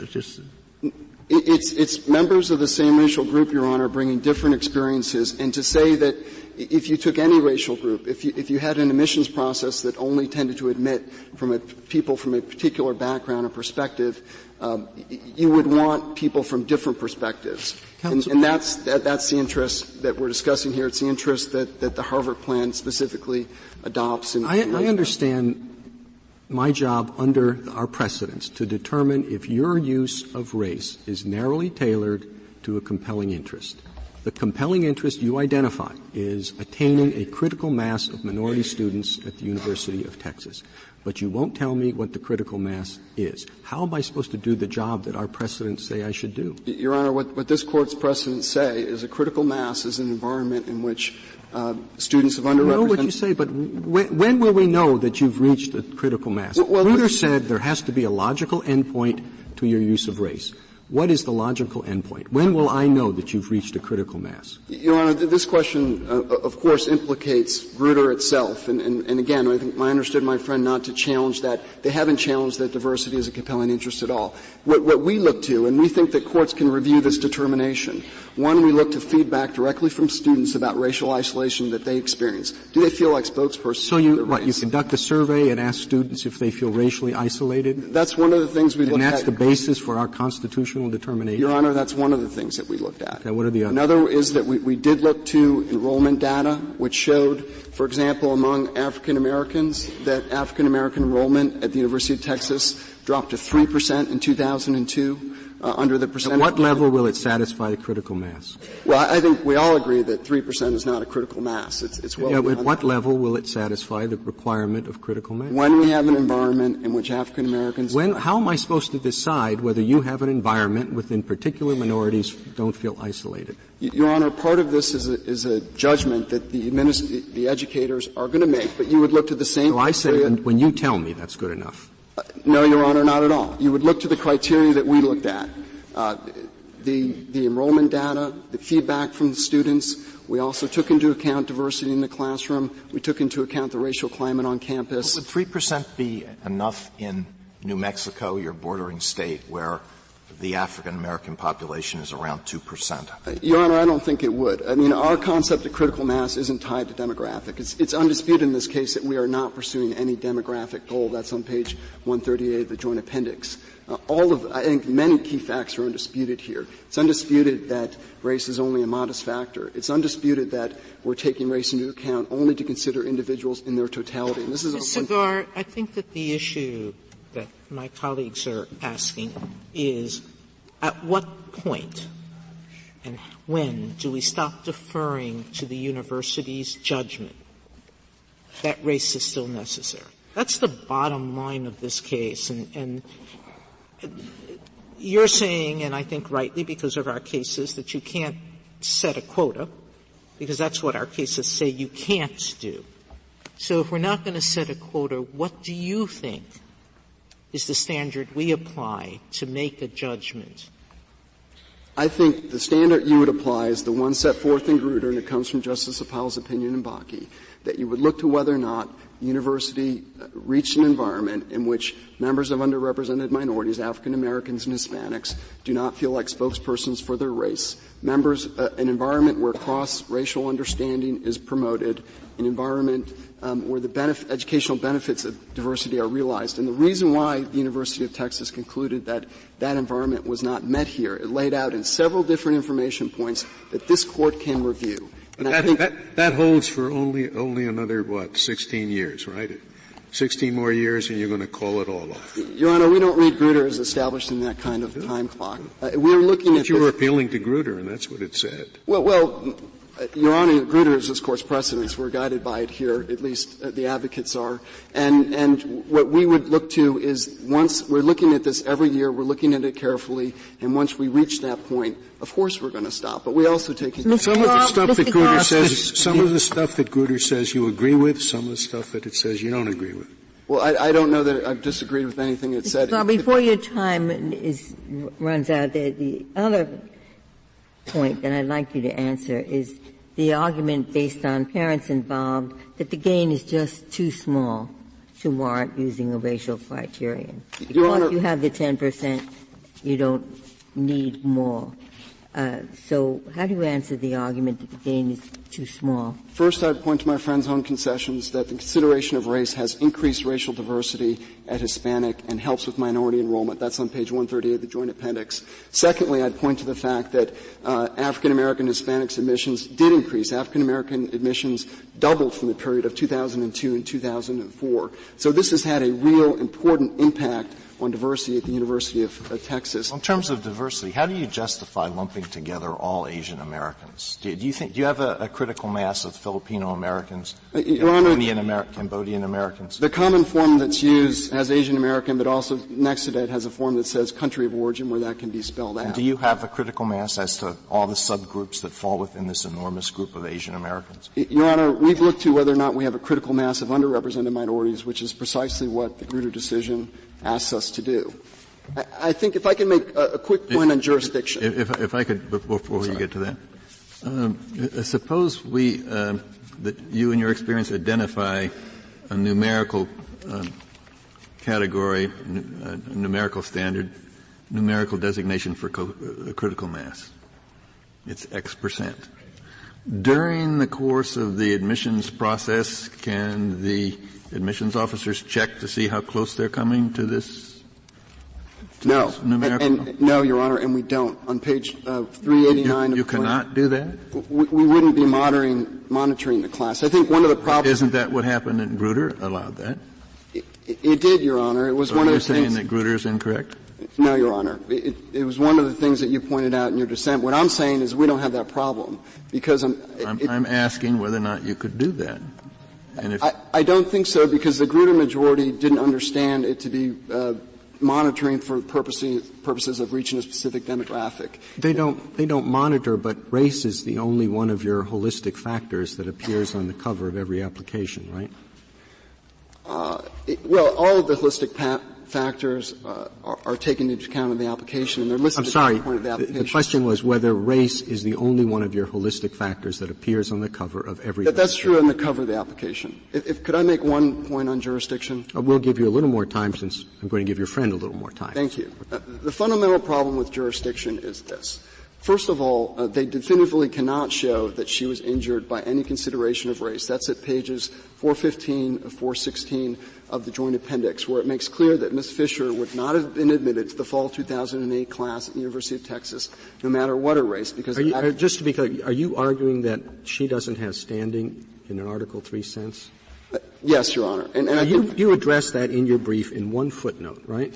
It's members of the same racial group, Your Honor, bringing different experiences, and to say that if you took any racial group, if you had an admissions process that only tended to admit people from a particular background or perspective, you would want people from different perspectives. And that's the interest that we're discussing here. It's the interest that the Harvard plan specifically adopts. I understand my job under our precedents to determine if your use of race is narrowly tailored to a compelling interest. The compelling interest you identify is attaining a critical mass of minority students at the University of Texas. But you won't tell me what the critical mass is. How am I supposed to do the job that our precedents say I should do? Your Honor, what this Court's precedents say is a critical mass is an environment in which students of underrepresented. I know what you say, but when will we know that you've reached a critical mass? Grutter said there has to be a logical endpoint to your use of race. What is the logical endpoint? When will I know that you've reached a critical mass? Your Honor, this question, of course, implicates Grutter itself. And again, I think I understood my friend not to challenge that. They haven't challenged that diversity is a compelling interest at all. What we look to, and we think that courts can review this determination, one, we look to feedback directly from students about racial isolation that they experience. Do they feel like spokespersons? So you conduct a survey and ask students if they feel racially isolated? That's one of the things we look at. And that's the basis for our constitutional determination? Your Honor, that's one of the things that we looked at. Okay, what are the others? Another is that we did look to enrollment data, which showed, for example, among African Americans, that African American enrollment at the University of Texas dropped to 3% in 2002. Under the percentage. At what level will it satisfy the critical mass? Well, I think we all agree that 3% is not a critical mass. It's well beyond at what level will it satisfy the requirement of critical mass? When we have an environment in which African Americans. How am I supposed to decide whether you have an environment within particular minorities don't feel isolated? Your Honor, part of this is a judgment that the educators are going to make, but you would look to the same. So I say when you tell me that's good enough. No, Your Honor, not at all. You would look to the criteria that we looked at. The enrollment data, the feedback from the students. We also took into account diversity in the classroom. We took into account the racial climate on campus. Would 3% be enough in New Mexico, your bordering state, where the African American population is around 2%? Your Honor, I don't think it would. I mean, our concept of critical mass isn't tied to demographic. It's undisputed in this case that we are not pursuing any demographic goal. That's on page 138 of the Joint Appendix. I think many key facts are undisputed here. It's undisputed that race is only a modest factor. It's undisputed that we're taking race into account only to consider individuals in their totality. And this is Mr. Garre, I think that the issue that my colleagues are asking is at what point and when do we stop deferring to the university's judgment that race is still necessary? That's the bottom line of this case. And you're saying, and I think rightly because of our cases, that you can't set a quota because that's what our cases say you can't do. So if we're not going to set a quota, what do you think is the standard we apply to make a judgment? I think the standard you would apply is the one set forth in Grutter, and it comes from Justice Appel's opinion in Bakke, that you would look to whether or not the university reached an environment in which members of underrepresented minorities, African Americans and Hispanics, do not feel like spokespersons for their race. An environment where cross-racial understanding is promoted, an environment where the educational benefits of diversity are realized. And the reason why the University of Texas concluded that that environment was not met here, it laid out in several different information points that this court can review. And that holds for only another, 16 years, right? 16 more years and you're going to call it all off. Your Honor, we don't read Grutter as established in that kind of time clock. We were looking at you were appealing to Grutter, and that's what it said. Well, Your Honor, Grutter is this Court's precedents. We're guided by it here, at least the advocates are. And what we would look to is once we're looking at this every year, we're looking at it carefully, and once we reach that point, of course we're going to stop. But we also take into some of the stuff that Grutter says. Some of the stuff that Grutter says you agree with. Some of the stuff that it says you don't agree with. Well, I don't know that I've disagreed with anything it said. So before your time runs out, the other point that I'd like you to answer is the argument based on parents involved that the gain is just too small to warrant using a racial criterion. Because you have the 10%, you don't need more. So how do you answer the argument that the gain is too small? First, I'd point to my friend's own concessions that the consideration of race has increased racial diversity at Hispanic and helps with minority enrollment. That's on page 138 of the Joint Appendix. Secondly, I'd point to the fact that African American Hispanics admissions did increase. African American admissions doubled from the period of 2002 and 2004. So this has had a real important impact on diversity at the University of Texas. In terms of diversity, how do you justify lumping together all Asian Americans? Do you have a critical mass of Filipino Americans, Your Honor, Cambodian Americans? The common form that's used has Asian American, but also next to that has a form that says country of origin where that can be spelled out. And do you have a critical mass as to all the subgroups that fall within this enormous group of Asian Americans? Your Honor, we've looked to whether or not we have a critical mass of underrepresented minorities, which is precisely what the Grutter decision asks us to do. I think if I can make a quick point on jurisdiction. If I could, before you get to that, suppose that you in your experience identify a numerical category, a numerical standard, numerical designation for critical mass. It's X percent. During the course of the admissions process, can the admissions officers check to see how close they're coming to this? No. No, Your Honor, and we don't. On page 389 you cannot do that? We wouldn't be monitoring the class. I think one of the problems... Isn't that what happened in Grutter? Allowed that? It did, Your Honor. It was one of the things... You're saying that Grutter is incorrect? No, Your Honor. It was one of the things that you pointed out in your dissent. What I'm saying is we don't have that problem because I'm asking whether or not you could do that. And I don't think so because the Grutter majority didn't understand it to be monitoring for purposes of reaching a specific demographic. They don't monitor, but race is the only one of your holistic factors that appears on the cover of every application, right? Well, all of the holistic factors are taken into account in the application, and they're listed I'm sorry. at the point of the application. The question was whether race is the only one of your holistic factors that appears on the cover of every That's true on the cover of the application. Could I make one point on jurisdiction? We'll give you a little more time since I'm going to give your friend a little more time. Thank you. The fundamental problem with jurisdiction is this. First of all, they definitively cannot show that she was injured by any consideration of race. That's at pages 415 of 416 of the Joint Appendix, where it makes clear that Ms. Fisher would not have been admitted to the fall 2008 class at the University of Texas, no matter what her race. Because just to be clear, are you arguing that she doesn't have standing in an Article III sense? Yes, Your Honor. And you addressed that in your brief in one footnote, right?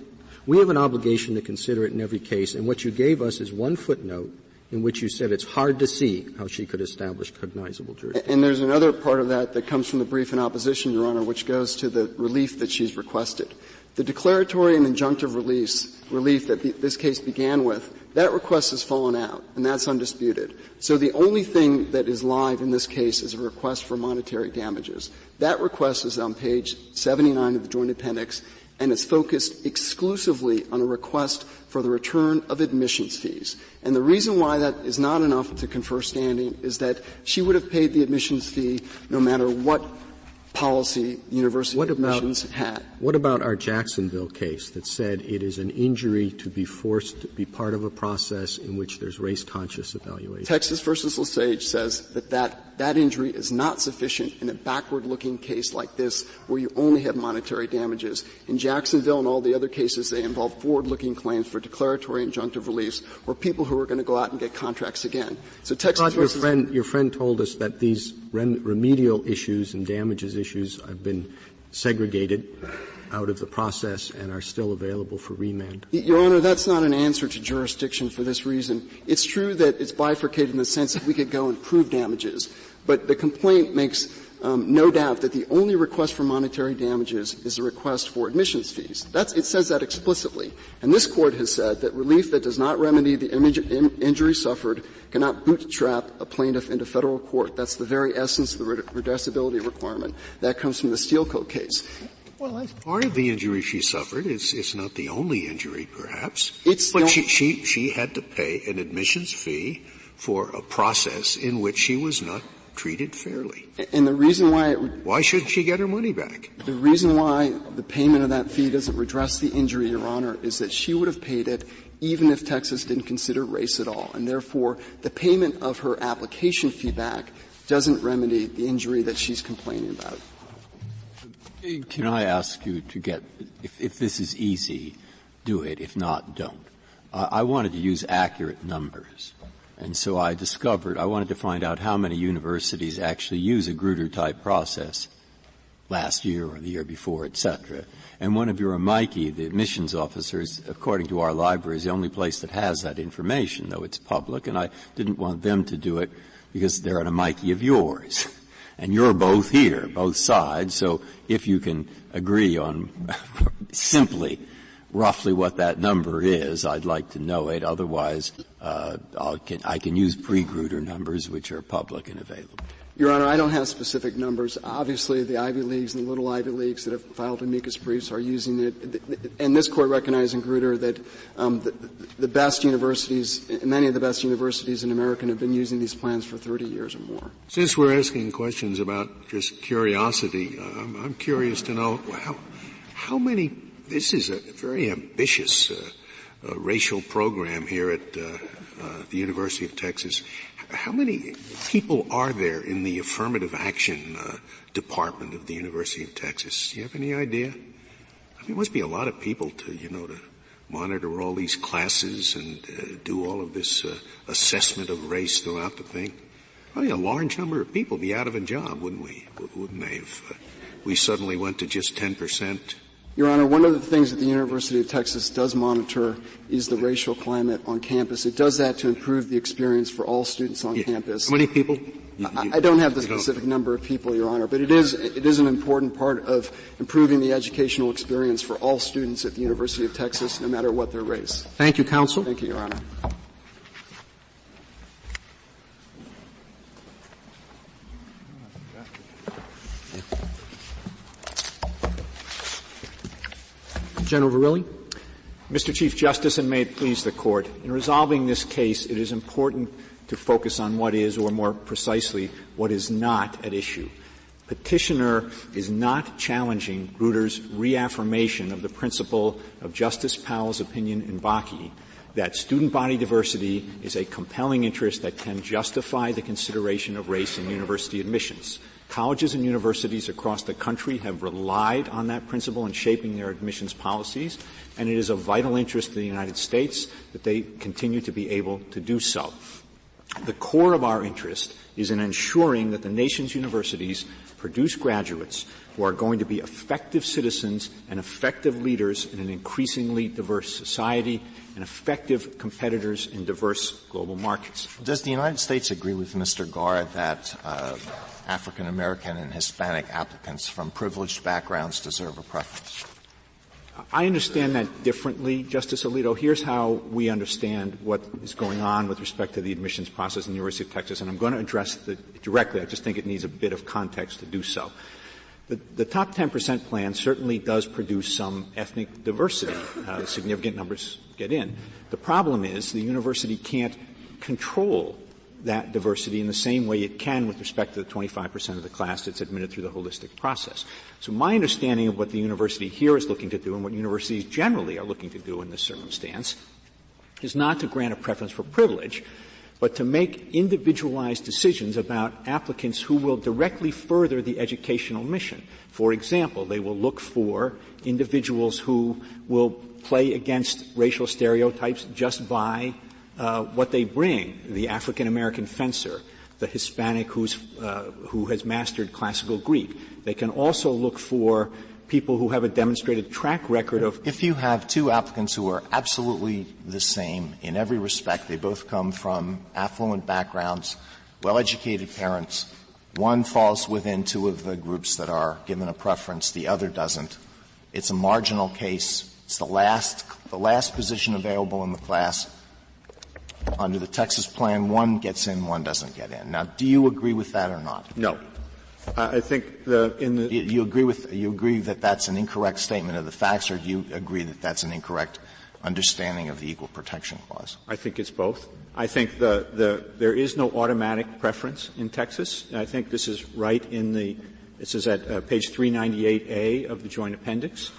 We have an obligation to consider it in every case, and what you gave us is one footnote in which you said it's hard to see how she could establish cognizable jurisdiction. And there's another part of that that comes from the brief in opposition, Your Honor, which goes to the relief that she's requested. The declaratory and injunctive relief that this case began with, that request has fallen out, and that's undisputed. So the only thing that is live in this case is a request for monetary damages. That request is on page 79 of the Joint Appendix, and it's focused exclusively on a request for the return of admissions fees. And the reason why that is not enough to confer standing is that she would have paid the admissions fee no matter what policy university admissions had. What about our Jacksonville case that said it is an injury to be forced to be part of a process in which there's race-conscious evaluation? Texas versus Lesage says that injury is not sufficient in a backward-looking case like this where you only have monetary damages. In Jacksonville and all the other cases, they involve forward-looking claims for declaratory injunctive reliefs or people who are going to go out and get contracts again. So Texas versus your friend told us that these remedial issues and damages issues have been segregated out of the process and are still available for remand. Your Honor, that's not an answer to jurisdiction for this reason. It's true that it's bifurcated in the sense that we could go and prove damages, but the complaint makes no doubt that the only request for monetary damages is a request for admissions fees. It says that explicitly. And this Court has said that relief that does not remedy the injury suffered cannot bootstrap a plaintiff into federal court. That's the very essence of the redressability requirement. That comes from the Steele Co. case. Well, that's part of the injury she suffered. It's not the only injury, perhaps. But she had to pay an admissions fee for a process in which she was not treated fairly. And the reason why why shouldn't she get her money back? The reason why the payment of that fee doesn't redress the injury, Your Honor, is that she would have paid it even if Texas didn't consider race at all. And therefore, the payment of her application fee back doesn't remedy the injury that she's complaining about. Can I ask you to get, if this is easy, do it. If not, don't. I wanted to use accurate numbers. And so I wanted to find out how many universities actually use a Grutter-type process last year or the year before, et cetera. And one of your amici, the admissions officers, according to our library, is the only place that has that information, though it's public, and I didn't want them to do it because they're an amici of yours. And you're both here, both sides, so if you can agree on simply roughly what that number is. I'd like to know it. Otherwise, I can use pre-Grutter numbers, which are public and available. Your Honor, I don't have specific numbers. Obviously, the Ivy Leagues and the little Ivy Leagues that have filed amicus briefs are using it. And this Court recognized in Grutter that the best universities, many of the best universities in America have been using these plans for 30 years or more. Since we're asking questions about just curiosity, I'm curious to know how many — this is a very ambitious racial program here at the University of Texas. How many people are there in the affirmative action department of the University of Texas? Do you have any idea? I mean, it must be a lot of people to monitor all these classes and do all of this assessment of race throughout the thing. Probably a large number of people be out of a job, wouldn't we? Wouldn't they if we suddenly went to just 10%? Your Honor, one of the things that the University of Texas does monitor is the racial climate on campus. It does that to improve the experience for all students on campus. How many people? I don't have the specific number of people, Your Honor, but it is an important part of improving the educational experience for all students at the University of Texas, no matter what their race. Thank you, counsel. Thank you, Your Honor. General Verrilli. Mr. Chief Justice, and may it please the Court, in resolving this case, it is important to focus on what is, or more precisely, what is not at issue. Petitioner is not challenging Grutter's reaffirmation of the principle of Justice Powell's opinion in Bakke that student body diversity is a compelling interest that can justify the consideration of race in university admissions. Colleges and universities across the country have relied on that principle in shaping their admissions policies, and it is of vital interest to the United States that they continue to be able to do so. The core of our interest is in ensuring that the nation's universities produce graduates who are going to be effective citizens and effective leaders in an increasingly diverse society and effective competitors in diverse global markets. Does the United States agree with Mr. Garre that African American and Hispanic applicants from privileged backgrounds deserve a preference? I understand that differently, Justice Alito. Here's how we understand what is going on with respect to the admissions process in the University of Texas, and I'm going to address it directly. I just think it needs a bit of context to do so. The top 10% plan certainly does produce some ethnic diversity. Significant numbers get in. The problem is the university can't control that diversity in the same way it can with respect to the 25% of the class that's admitted through the holistic process. So my understanding of what the university here is looking to do and what universities generally are looking to do in this circumstance is not to grant a preference for privilege, but to make individualized decisions about applicants who will directly further the educational mission. For example, they will look for individuals who will play against racial stereotypes just by what they bring, the African American fencer, the Hispanic who has mastered classical Greek. They can also look for people who have a demonstrated track record of. If you have two applicants who are absolutely the same in every respect, they both come from affluent backgrounds, well-educated parents, one falls within two of the groups that are given a preference, the other doesn't. It's a marginal case. It's the last position available in the class. Under the Texas plan, one gets in, one doesn't get in. Now, do you agree with that or not? No. I think you agree that that's an incorrect statement of the facts, or do you agree that that's an incorrect understanding of the Equal Protection Clause? I think it's both. I think there is no automatic preference in Texas. I think this is right this is at page 398A of the Joint Appendix.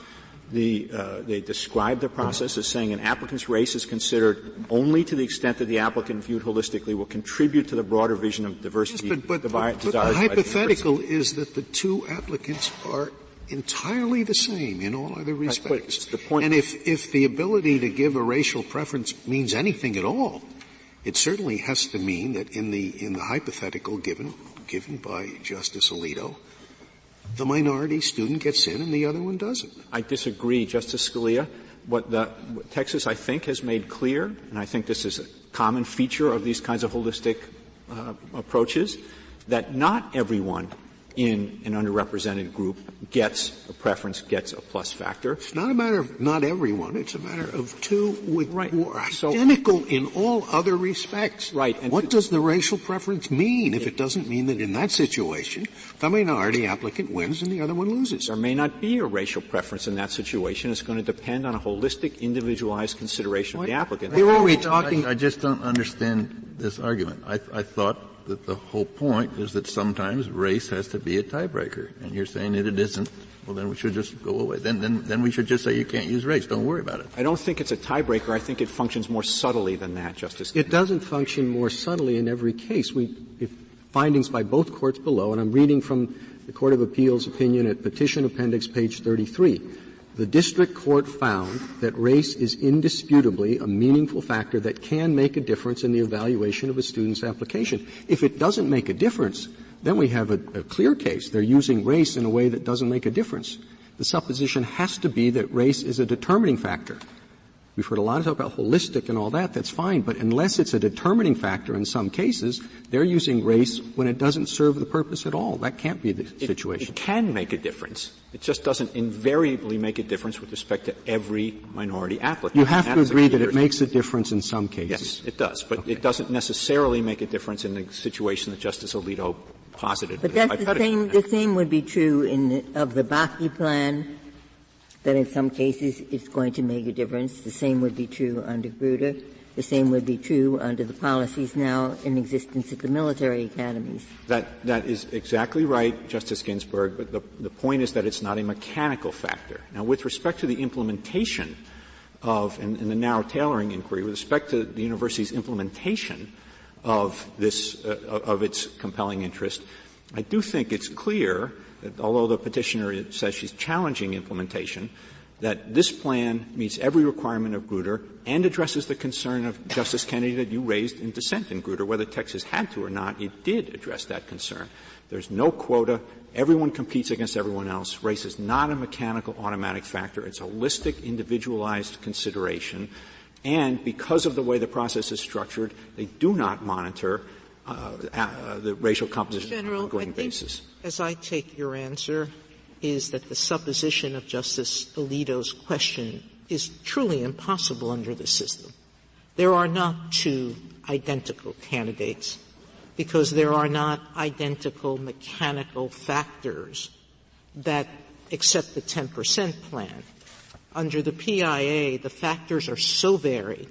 They describe the process as saying an applicant's race is considered only to the extent that the applicant viewed holistically will contribute to the broader vision of diversity. Yes, but the hypothetical is that the two applicants are entirely the same in all other respects. The point. And if the ability to give a racial preference means anything at all, it certainly has to mean that in the hypothetical given by Justice Alito, the minority student gets in and the other one doesn't. I disagree, Justice Scalia. What Texas, I think, has made clear, and I think this is a common feature of these kinds of holistic approaches, that not everyone in an underrepresented group gets a preference, gets a plus factor. It's not a matter of not everyone. It's a matter of two who are identical in all other respects. Right. And what does the racial preference mean if it doesn't mean that in that situation the minority applicant wins and the other one loses? There may not be a racial preference in that situation. It's going to depend on a holistic, individualized consideration of the applicant. They were already talking. I just don't understand this argument. I thought that the whole point is that sometimes race has to be a tiebreaker, and you're saying that it isn't. Well, then we should just go away. Then we should just say you can't use race. Don't worry about it. I don't think it's a tiebreaker. I think it functions more subtly than that, Justice Kennedy. It doesn't function more subtly in every case. If findings by both courts below, and I'm reading from the Court of Appeals opinion at Petition Appendix page 33, the district court found that race is indisputably a meaningful factor that can make a difference in the evaluation of a student's application. If it doesn't make a difference, then we have a clear case. They're using race in a way that doesn't make a difference. The supposition has to be that race is a determining factor. We've heard a lot of talk about holistic and all that. That's fine. But unless it's a determining factor in some cases, they're using race when it doesn't serve the purpose at all. That can't be the situation. It can make a difference. It just doesn't invariably make a difference with respect to every minority applicant. You have to agree that it makes a difference in some cases. Yes, it does. But it doesn't necessarily make a difference in the situation that Justice Alito posited. But that's the same would be true of the Bakke plan, that in some cases it's going to make a difference. The same would be true under Grutter. The same would be true under the policies now in existence at the military academies. That is exactly right, Justice Ginsburg, but the point is that it's not a mechanical factor. Now, with respect to the implementation of, and the narrow tailoring inquiry, with respect to the university's implementation of this, of its compelling interest, I do think it's clear that although the petitioner says she's challenging implementation, that this plan meets every requirement of Grutter and addresses the concern of Justice Kennedy that you raised in dissent in Grutter. Whether Texas had to or not, it did address that concern. There's no quota. Everyone competes against everyone else. Race is not a mechanical, automatic factor. It's a holistic, individualized consideration. And because of the way the process is structured, they do not monitor the racial composition on an ongoing basis. As I take your answer, is that the supposition of Justice Alito's question is truly impossible under the system. There are not two identical candidates because there are not identical mechanical factors that accept the 10% plan. Under the PIA, the factors are so varied,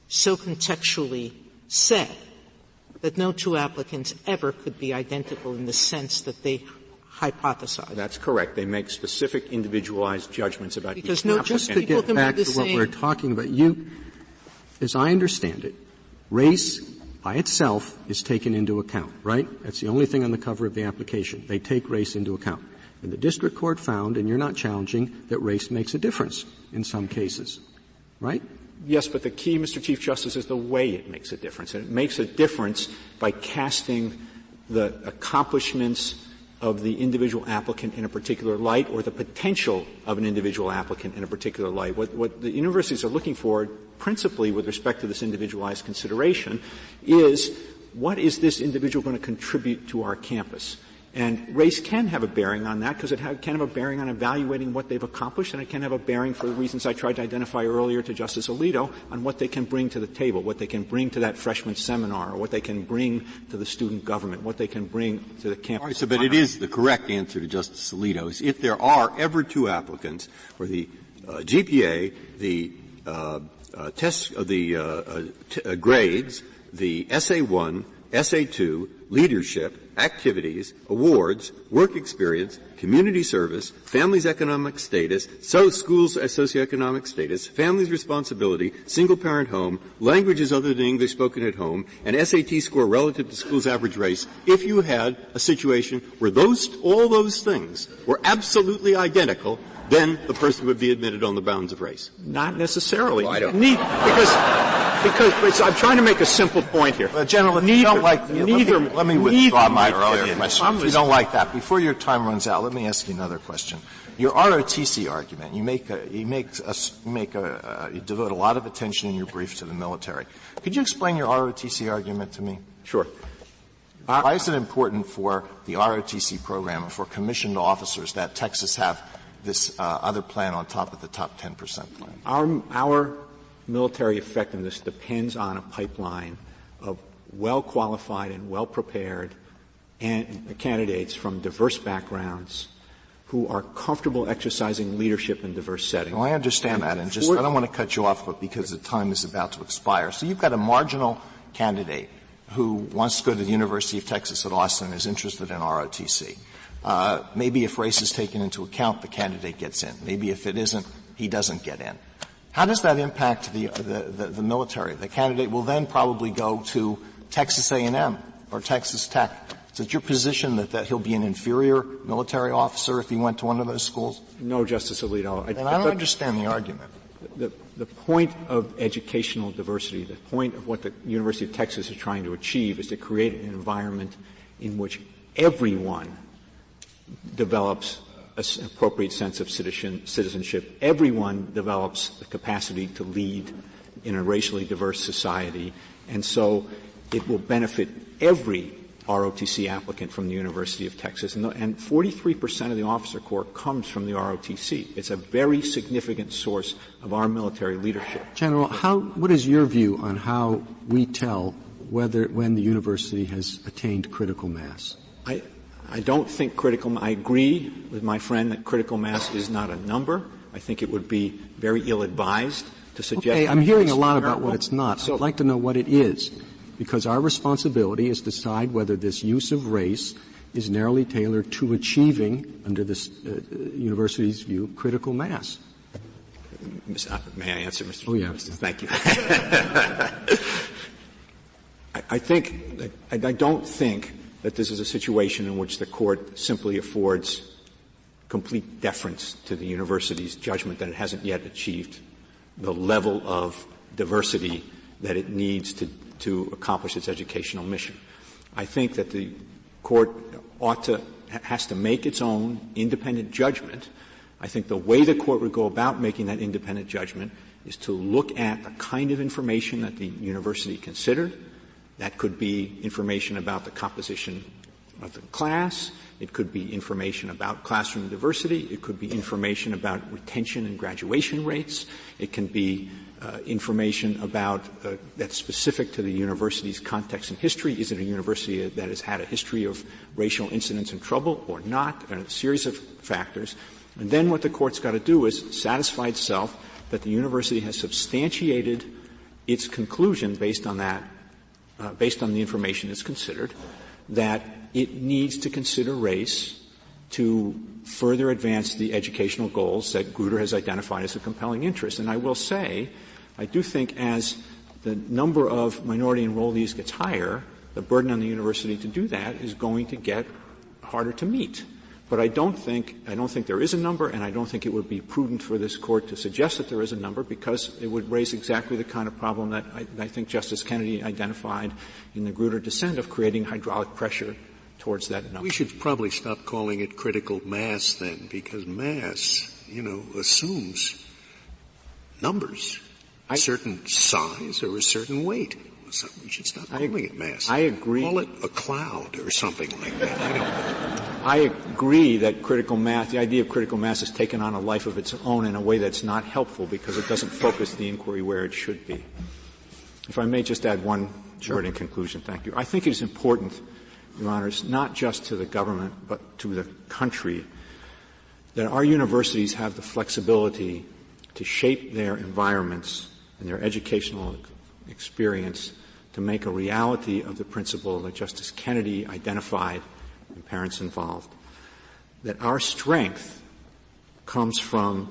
so contextually set, that no two applicants ever could be identical in the sense that they hypothesize. That's correct. They make specific individualized judgments about because each no, applicant. Just to get back to what we're talking about, as I understand it, race by itself is taken into account, right? That's the only thing on the cover of the application. They take race into account. And the district court found, and you're not challenging, that race makes a difference in some cases, right? Yes, but the key, Mr. Chief Justice, is the way it makes a difference. And it makes a difference by casting the accomplishments of the individual applicant in a particular light or the potential of an individual applicant in a particular light. What the universities are looking for, principally with respect to this individualized consideration, is what is this individual going to contribute to our campus? And race can have a bearing on that because it can have a bearing on evaluating what they've accomplished, and it can have a bearing for the reasons I tried to identify earlier to Justice Alito on what they can bring to the table, what they can bring to that freshman seminar, or what they can bring to the student government, what they can bring to the campus. All right, so, but it is the correct answer to Justice Alito is if there are ever two applicants for the GPA, the test, grades, the SA1, SA2, leadership, activities, awards, work experience, community service, family's economic status, schools' socioeconomic status, family's responsibility, single-parent home, languages other than English spoken at home, and SAT score relative to school's average race, if you had a situation where all those things were absolutely identical, then the person would be admitted on the bounds of race. Not necessarily. Well, I don't need because I'm trying to make a simple point here. General, if you don't like let me withdraw my earlier question. If you don't like that, before your time runs out, let me ask you another question. Your ROTC argument, you devote a lot of attention in your brief to the military. Could you explain your ROTC argument to me? Sure. Why is it important for the ROTC program and for commissioned officers that Texas have this other plan on top of the top 10% plan? Our military effectiveness depends on a pipeline of well-qualified and well-prepared candidates from diverse backgrounds who are comfortable exercising leadership in diverse settings. Well, I understand that, and I don't want to cut you off, but because the time is about to expire. So you've got a marginal candidate who wants to go to the University of Texas at Austin and is interested in ROTC. Maybe if race is taken into account, the candidate gets in. Maybe if it isn't, he doesn't get in. How does that impact the military? The candidate will then probably go to Texas A&M or Texas Tech. Is it your position that he'll be an inferior military officer if he went to one of those schools? No, Justice Alito. I don't understand the argument. The point of educational diversity, the point of what the University of Texas is trying to achieve is to create an environment in which everyone develops an appropriate sense of citizenship. Everyone develops the capacity to lead in a racially diverse society. And so it will benefit every ROTC applicant from the University of Texas. And 43% of the officer corps comes from the ROTC. It's a very significant source of our military leadership. General, what is your view on how we tell when the university has attained critical mass? I don't think I agree with my friend that critical mass is not a number. I think it would be very ill-advised to suggest. Okay, I'm hearing a lot about what it's not. So I'd like to know what it is, because our responsibility is to decide whether this use of race is narrowly tailored to achieving, under this university's view, critical mass. May I answer, Mr. Oh, yeah. Thank you. I don't think that this is a situation in which the court simply affords complete deference to the university's judgment that it hasn't yet achieved the level of diversity that it needs to accomplish its educational mission. I think that the court has to make its own independent judgment. I think the way the court would go about making that independent judgment is to look at the kind of information that the university considered. That could be information about the composition of the class. It could be information about classroom diversity. It could be information about retention and graduation rates. It can be information about that's specific to the university's context and history. Is it a university that has had a history of racial incidents and trouble or not? And a series of factors. And then what the court's got to do is satisfy itself that the university has substantiated its conclusion based on that, based on the information it's considered, that it needs to consider race to further advance the educational goals that Grutter has identified as a compelling interest. And I will say, I do think as the number of minority enrollees gets higher, the burden on the university to do that is going to get harder to meet. But I don't think there is a number, and I don't think it would be prudent for this court to suggest that there is a number, because it would raise exactly the kind of problem that I think Justice Kennedy identified in the Grutter dissent of creating hydraulic pressure towards that number. We should probably stop calling it critical mass then, because mass, assumes numbers, a certain size or a certain weight. So we should stop calling it mass. I agree. Call it a cloud or something like that. I agree that critical mass, the idea of critical mass has taken on a life of its own in a way that's not helpful because it doesn't focus the inquiry where it should be. If I may just add one word in conclusion, thank you. I think it is important, Your Honors, not just to the government but to the country, that our universities have the flexibility to shape their environments and their educational experience to make a reality of the principle that Justice Kennedy identified and parents involved, that our strength comes from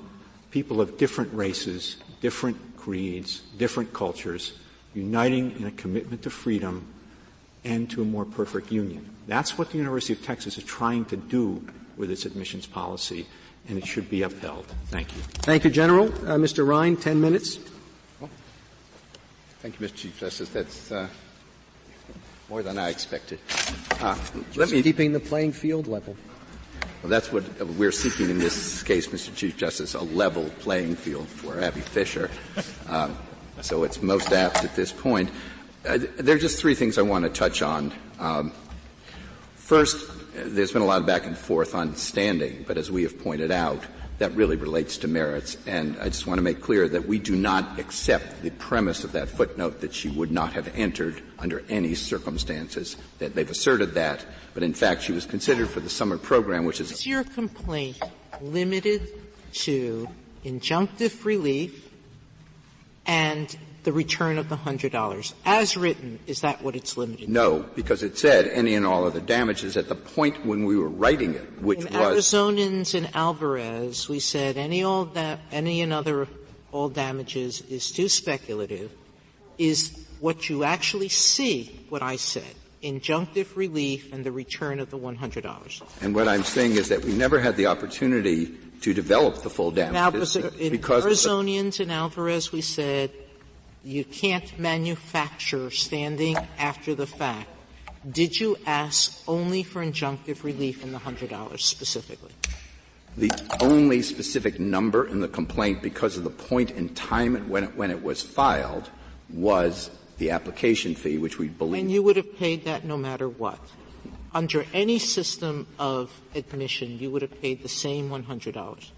people of different races, different creeds, different cultures, uniting in a commitment to freedom and to a more perfect union. That's what the University of Texas is trying to do with its admissions policy, and it should be upheld. Thank you. Thank you, General. Mr. Ryan, 10 minutes. Thank you, Mr. Chief Justice. That's more than I expected. Keeping the playing field level. Well, that's what we're seeking in this case, Mr. Chief Justice, a level playing field for Abby Fisher. So it's most apt at this point. There are just three things I want to touch on. First, there's been a lot of back and forth on standing, but as we have pointed out, that really relates to merits. And I just want to make clear that we do not accept the premise of that footnote that she would not have entered under any circumstances, that they've asserted that. But in fact, she was considered for the summer program, which is — Is your complaint limited to injunctive relief and the return of the $100? As written, is that what it's limited to? No, because it said any and all other damages at the point when we were writing it, which in was — Arizonans and Alvarez, we said any and other all damages is too speculative. Is what you actually see what I said, injunctive relief and the return of the $100. And what I'm saying is that we never had the opportunity to develop the full damages. Now, in Arizonians and Alvarez, we said you can't manufacture standing after the fact. Did you ask only for injunctive relief and the $100 specifically? The only specific number in the complaint, because of the point in time when it was filed, was the application fee, which we believe. And you would have paid that no matter what. Under any system of admission, you would have paid the same $100.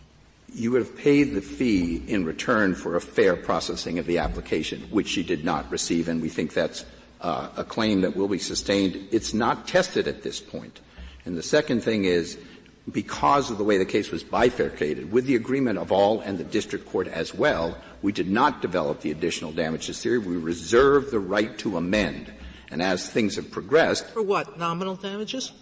You would have paid the fee in return for a fair processing of the application, which she did not receive, and we think that's a claim that will be sustained. It's not tested at this point. And the second thing is, because of the way the case was bifurcated, with the agreement of all and the district court as well, we did not develop the additional damages theory. We reserved the right to amend. And as things have progressed — For what? Nominal damages?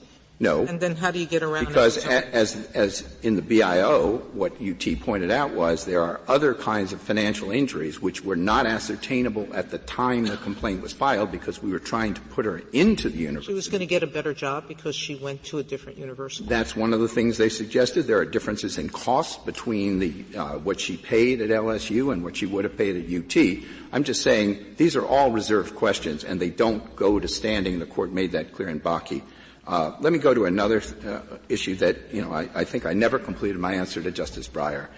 No. And then how do you get around because that? As in the BIO, what UT pointed out was there are other kinds of financial injuries which were not ascertainable at the time the complaint was filed because we were trying to put her into the university. She was going to get a better job because she went to a different university. That's one of the things they suggested. There are differences in costs between the what she paid at LSU and what she would have paid at UT. I'm just saying these are all reserved questions, and they don't go to standing. The Court made that clear in Bakke. Let me go to another issue that, I think I never completed my answer to Justice Breyer.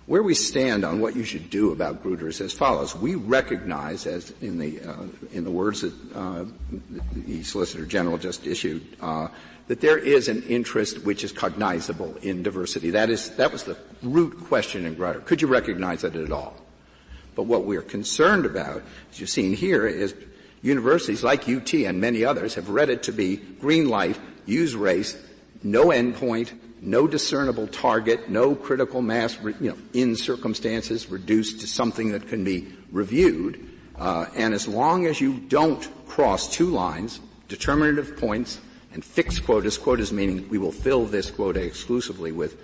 Where we stand on what you should do about Grutter is as follows. We recognize, as in the words that the Solicitor General just issued, that there is an interest which is cognizable in diversity. That was the root question in Grutter. Could you recognize that at all? But what we're concerned about, as you've seen here, is universities like UT and many others have read it to be green light, use race, no endpoint, no discernible target, no critical mass, in circumstances reduced to something that can be reviewed. And as long as you don't cross two lines, determinative points and fixed quotas meaning we will fill this quota exclusively with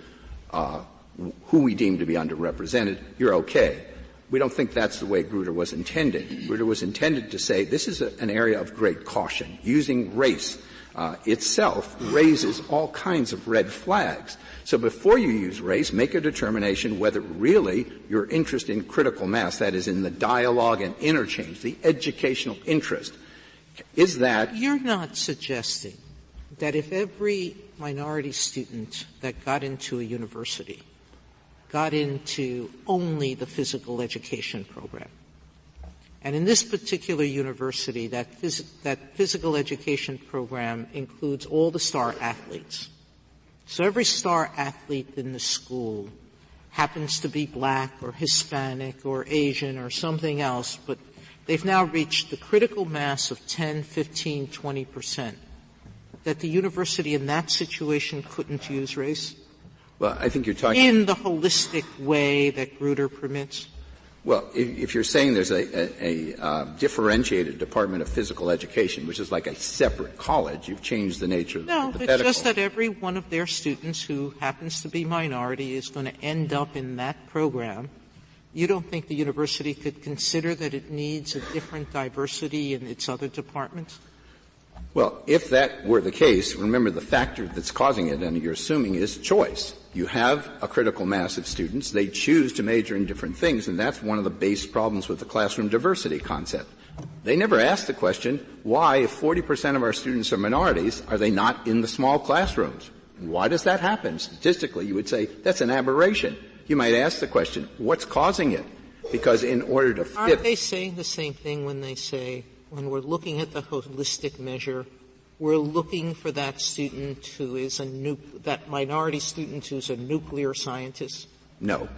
who we deem to be underrepresented, you're okay. We don't think that's the way Grutter was intended. Grutter was intended to say this is an area of great caution. Using race itself raises all kinds of red flags. So before you use race, make a determination whether really your interest in critical mass, that is in the dialogue and interchange, the educational interest, is that — You're not suggesting that if every minority student that got into a university got into only the physical education program. And in this particular university, that physical education program includes all the star athletes. So every star athlete in the school happens to be black or Hispanic or Asian or something else, but they've now reached the critical mass of 10, 15, 20%, that the university in that situation couldn't use race? Well, I think you're talking — In the holistic way that Grutter permits? Well, if you're saying there's a differentiated Department of Physical Education, which is like a separate college, you've changed the nature of the hypothetical. No, it's just that every one of their students who happens to be minority is going to end up in that program. You don't think the university could consider that it needs a different diversity in its other departments? Well, if that were the case, remember the factor that's causing it, and you're assuming, is choice. You have a critical mass of students. They choose to major in different things, and that's one of the base problems with the classroom diversity concept. They never ask the question, why, if 40% of our students are minorities, are they not in the small classrooms? Why does that happen? Statistically, you would say, that's an aberration. You might ask the question, what's causing it? Because in order to fit — Aren't they saying the same thing when they say, when we're looking at the holistic measure, we're looking for that student who is that minority student who's a nuclear scientist? No,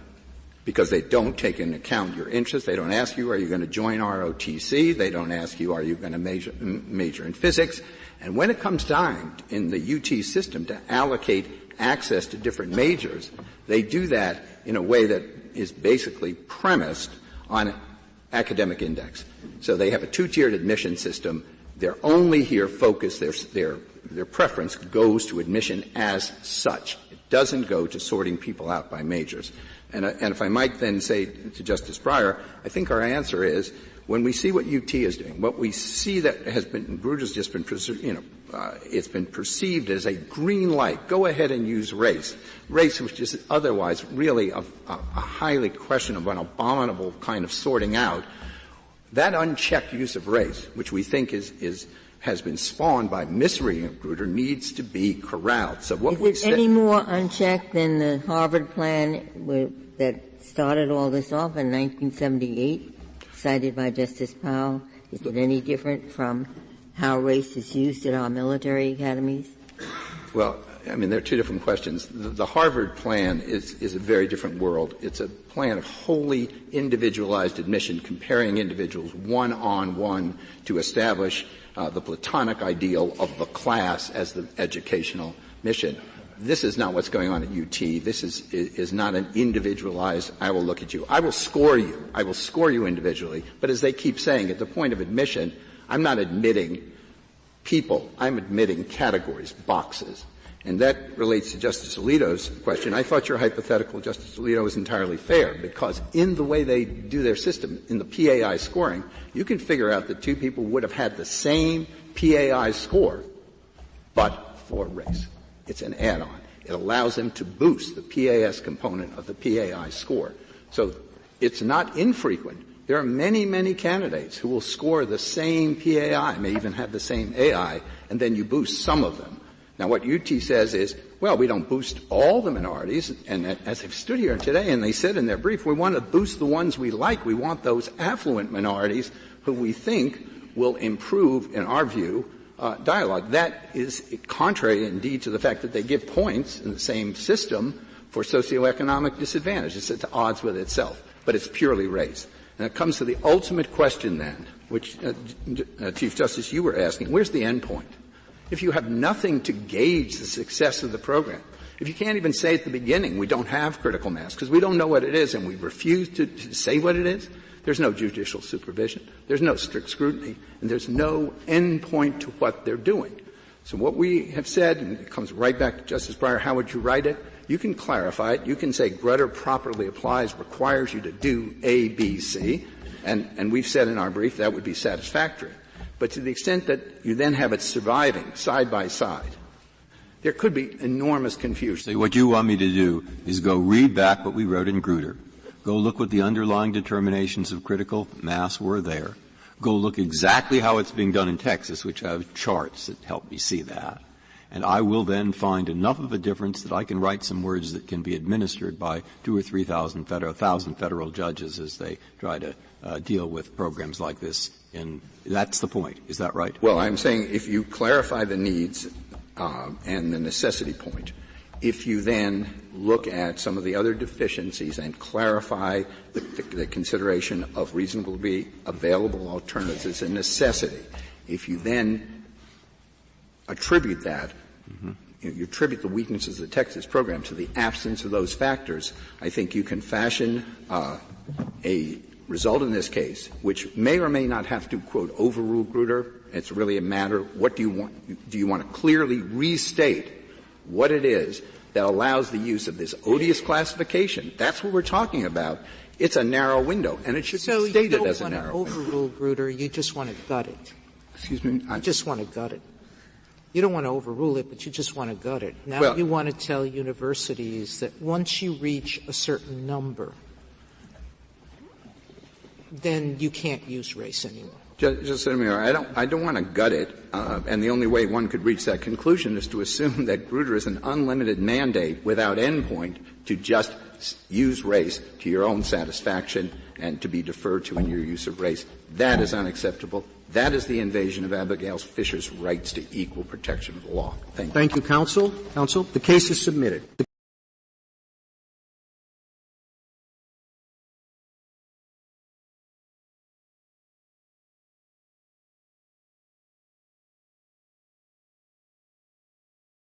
because they don't take into account your interests. They don't ask you, are you going to join ROTC? They don't ask you, are you going to major in physics? And when it comes time in the UT system to allocate access to different majors, they do that in a way that is basically premised on academic index. So they have a two-tiered admission system. They're only here focused, their preference goes to admission as such. It doesn't go to sorting people out by majors. And if I might then say to Justice Breyer, I think our answer is, when we see what UT is doing, what we see that has been, Gruder's just been, it's been perceived as a green light. Go ahead and use race. Race, which is otherwise really a highly questionable and abominable kind of sorting out. That unchecked use of race, which we think has been spawned by misreading of Gruder, needs to be corralled. So what is it any more unchecked than the Harvard plan that started all this off in 1978? Cited by Justice Powell. Is it any different from how race is used at our military academies? Well, I mean, there are two different questions. The Harvard plan is a very different world. It's a plan of wholly individualized admission, comparing individuals one-on-one to establish the Platonic ideal of the class as the educational mission. This is not what's going on at UT. This is not an individualized, I will look at you. I will score you. I will score you individually. But as they keep saying, at the point of admission, I'm not admitting people. I'm admitting categories, boxes. And that relates to Justice Alito's question. I thought your hypothetical, Justice Alito, was entirely fair, because in the way they do their system, in the PAI scoring, you can figure out that two people would have had the same PAI score, but for race. It's an add-on. It allows them to boost the PAS component of the PAI score. So it's not infrequent. There are many, many candidates who will score the same PAI, may even have the same AI, and then you boost some of them. Now, what UT says is, well, we don't boost all the minorities, and as they've stood here today and they said in their brief, we want to boost the ones we like. We want those affluent minorities who we think will improve, in our view, dialogue. That is contrary, indeed, to the fact that they give points in the same system for socioeconomic disadvantage. It's at odds with itself, but it's purely race. And it comes to the ultimate question then, which, Chief Justice, you were asking, where's the end point? If you have nothing to gauge the success of the program, if you can't even say at the beginning we don't have critical mass because we don't know what it is and we refuse to say what it is, there's no judicial supervision, there's no strict scrutiny, and there's no end point to what they're doing. So what we have said, and it comes right back to Justice Breyer, how would you write it? You can clarify it. You can say Grutter properly applies, requires you to do A, B, C, and we've said in our brief that would be satisfactory. But to the extent that you then have it surviving side by side, there could be enormous confusion. So what you want me to do is go read back what we wrote in Grutter. Go look what the underlying determinations of critical mass were there. Go look exactly how it's being done in Texas, which I have charts that help me see that. And I will then find enough of a difference that I can write some words that can be administered by 2,000 or 3,000 federal judges as they try to deal with programs like this. And that's the point. Is that right? Well, I'm saying if you clarify the needs and the necessity point, if you then look at some of the other deficiencies and clarify the consideration of reasonably available alternatives as a necessity, if you then attribute that, you attribute the weaknesses of the Texas program to the absence of those factors, I think you can fashion a result in this case, which may or may not have to, quote, overrule Grutter. It's really a matter of what do you want? Do you want to clearly restate what it is that allows the use of this odious classification? That's what we're talking about. It's a narrow window, and it should be stated as a narrow window. So you don't want to overrule Grutter, you just want to gut it. Excuse me? You just want to gut it. You don't want to overrule it, but you just want to gut it. Now you want to tell universities that once you reach a certain number, then you can't use race anymore. Just a minute. I don't want to gut it, and the only way one could reach that conclusion is to assume that Grutter is an unlimited mandate without endpoint to just use race to your own satisfaction and to be deferred to in your use of race. That is unacceptable. That is the invasion of Abigail Fisher's rights to equal protection of the law. Thank you. Thank you, counsel. Counsel, the case is submitted.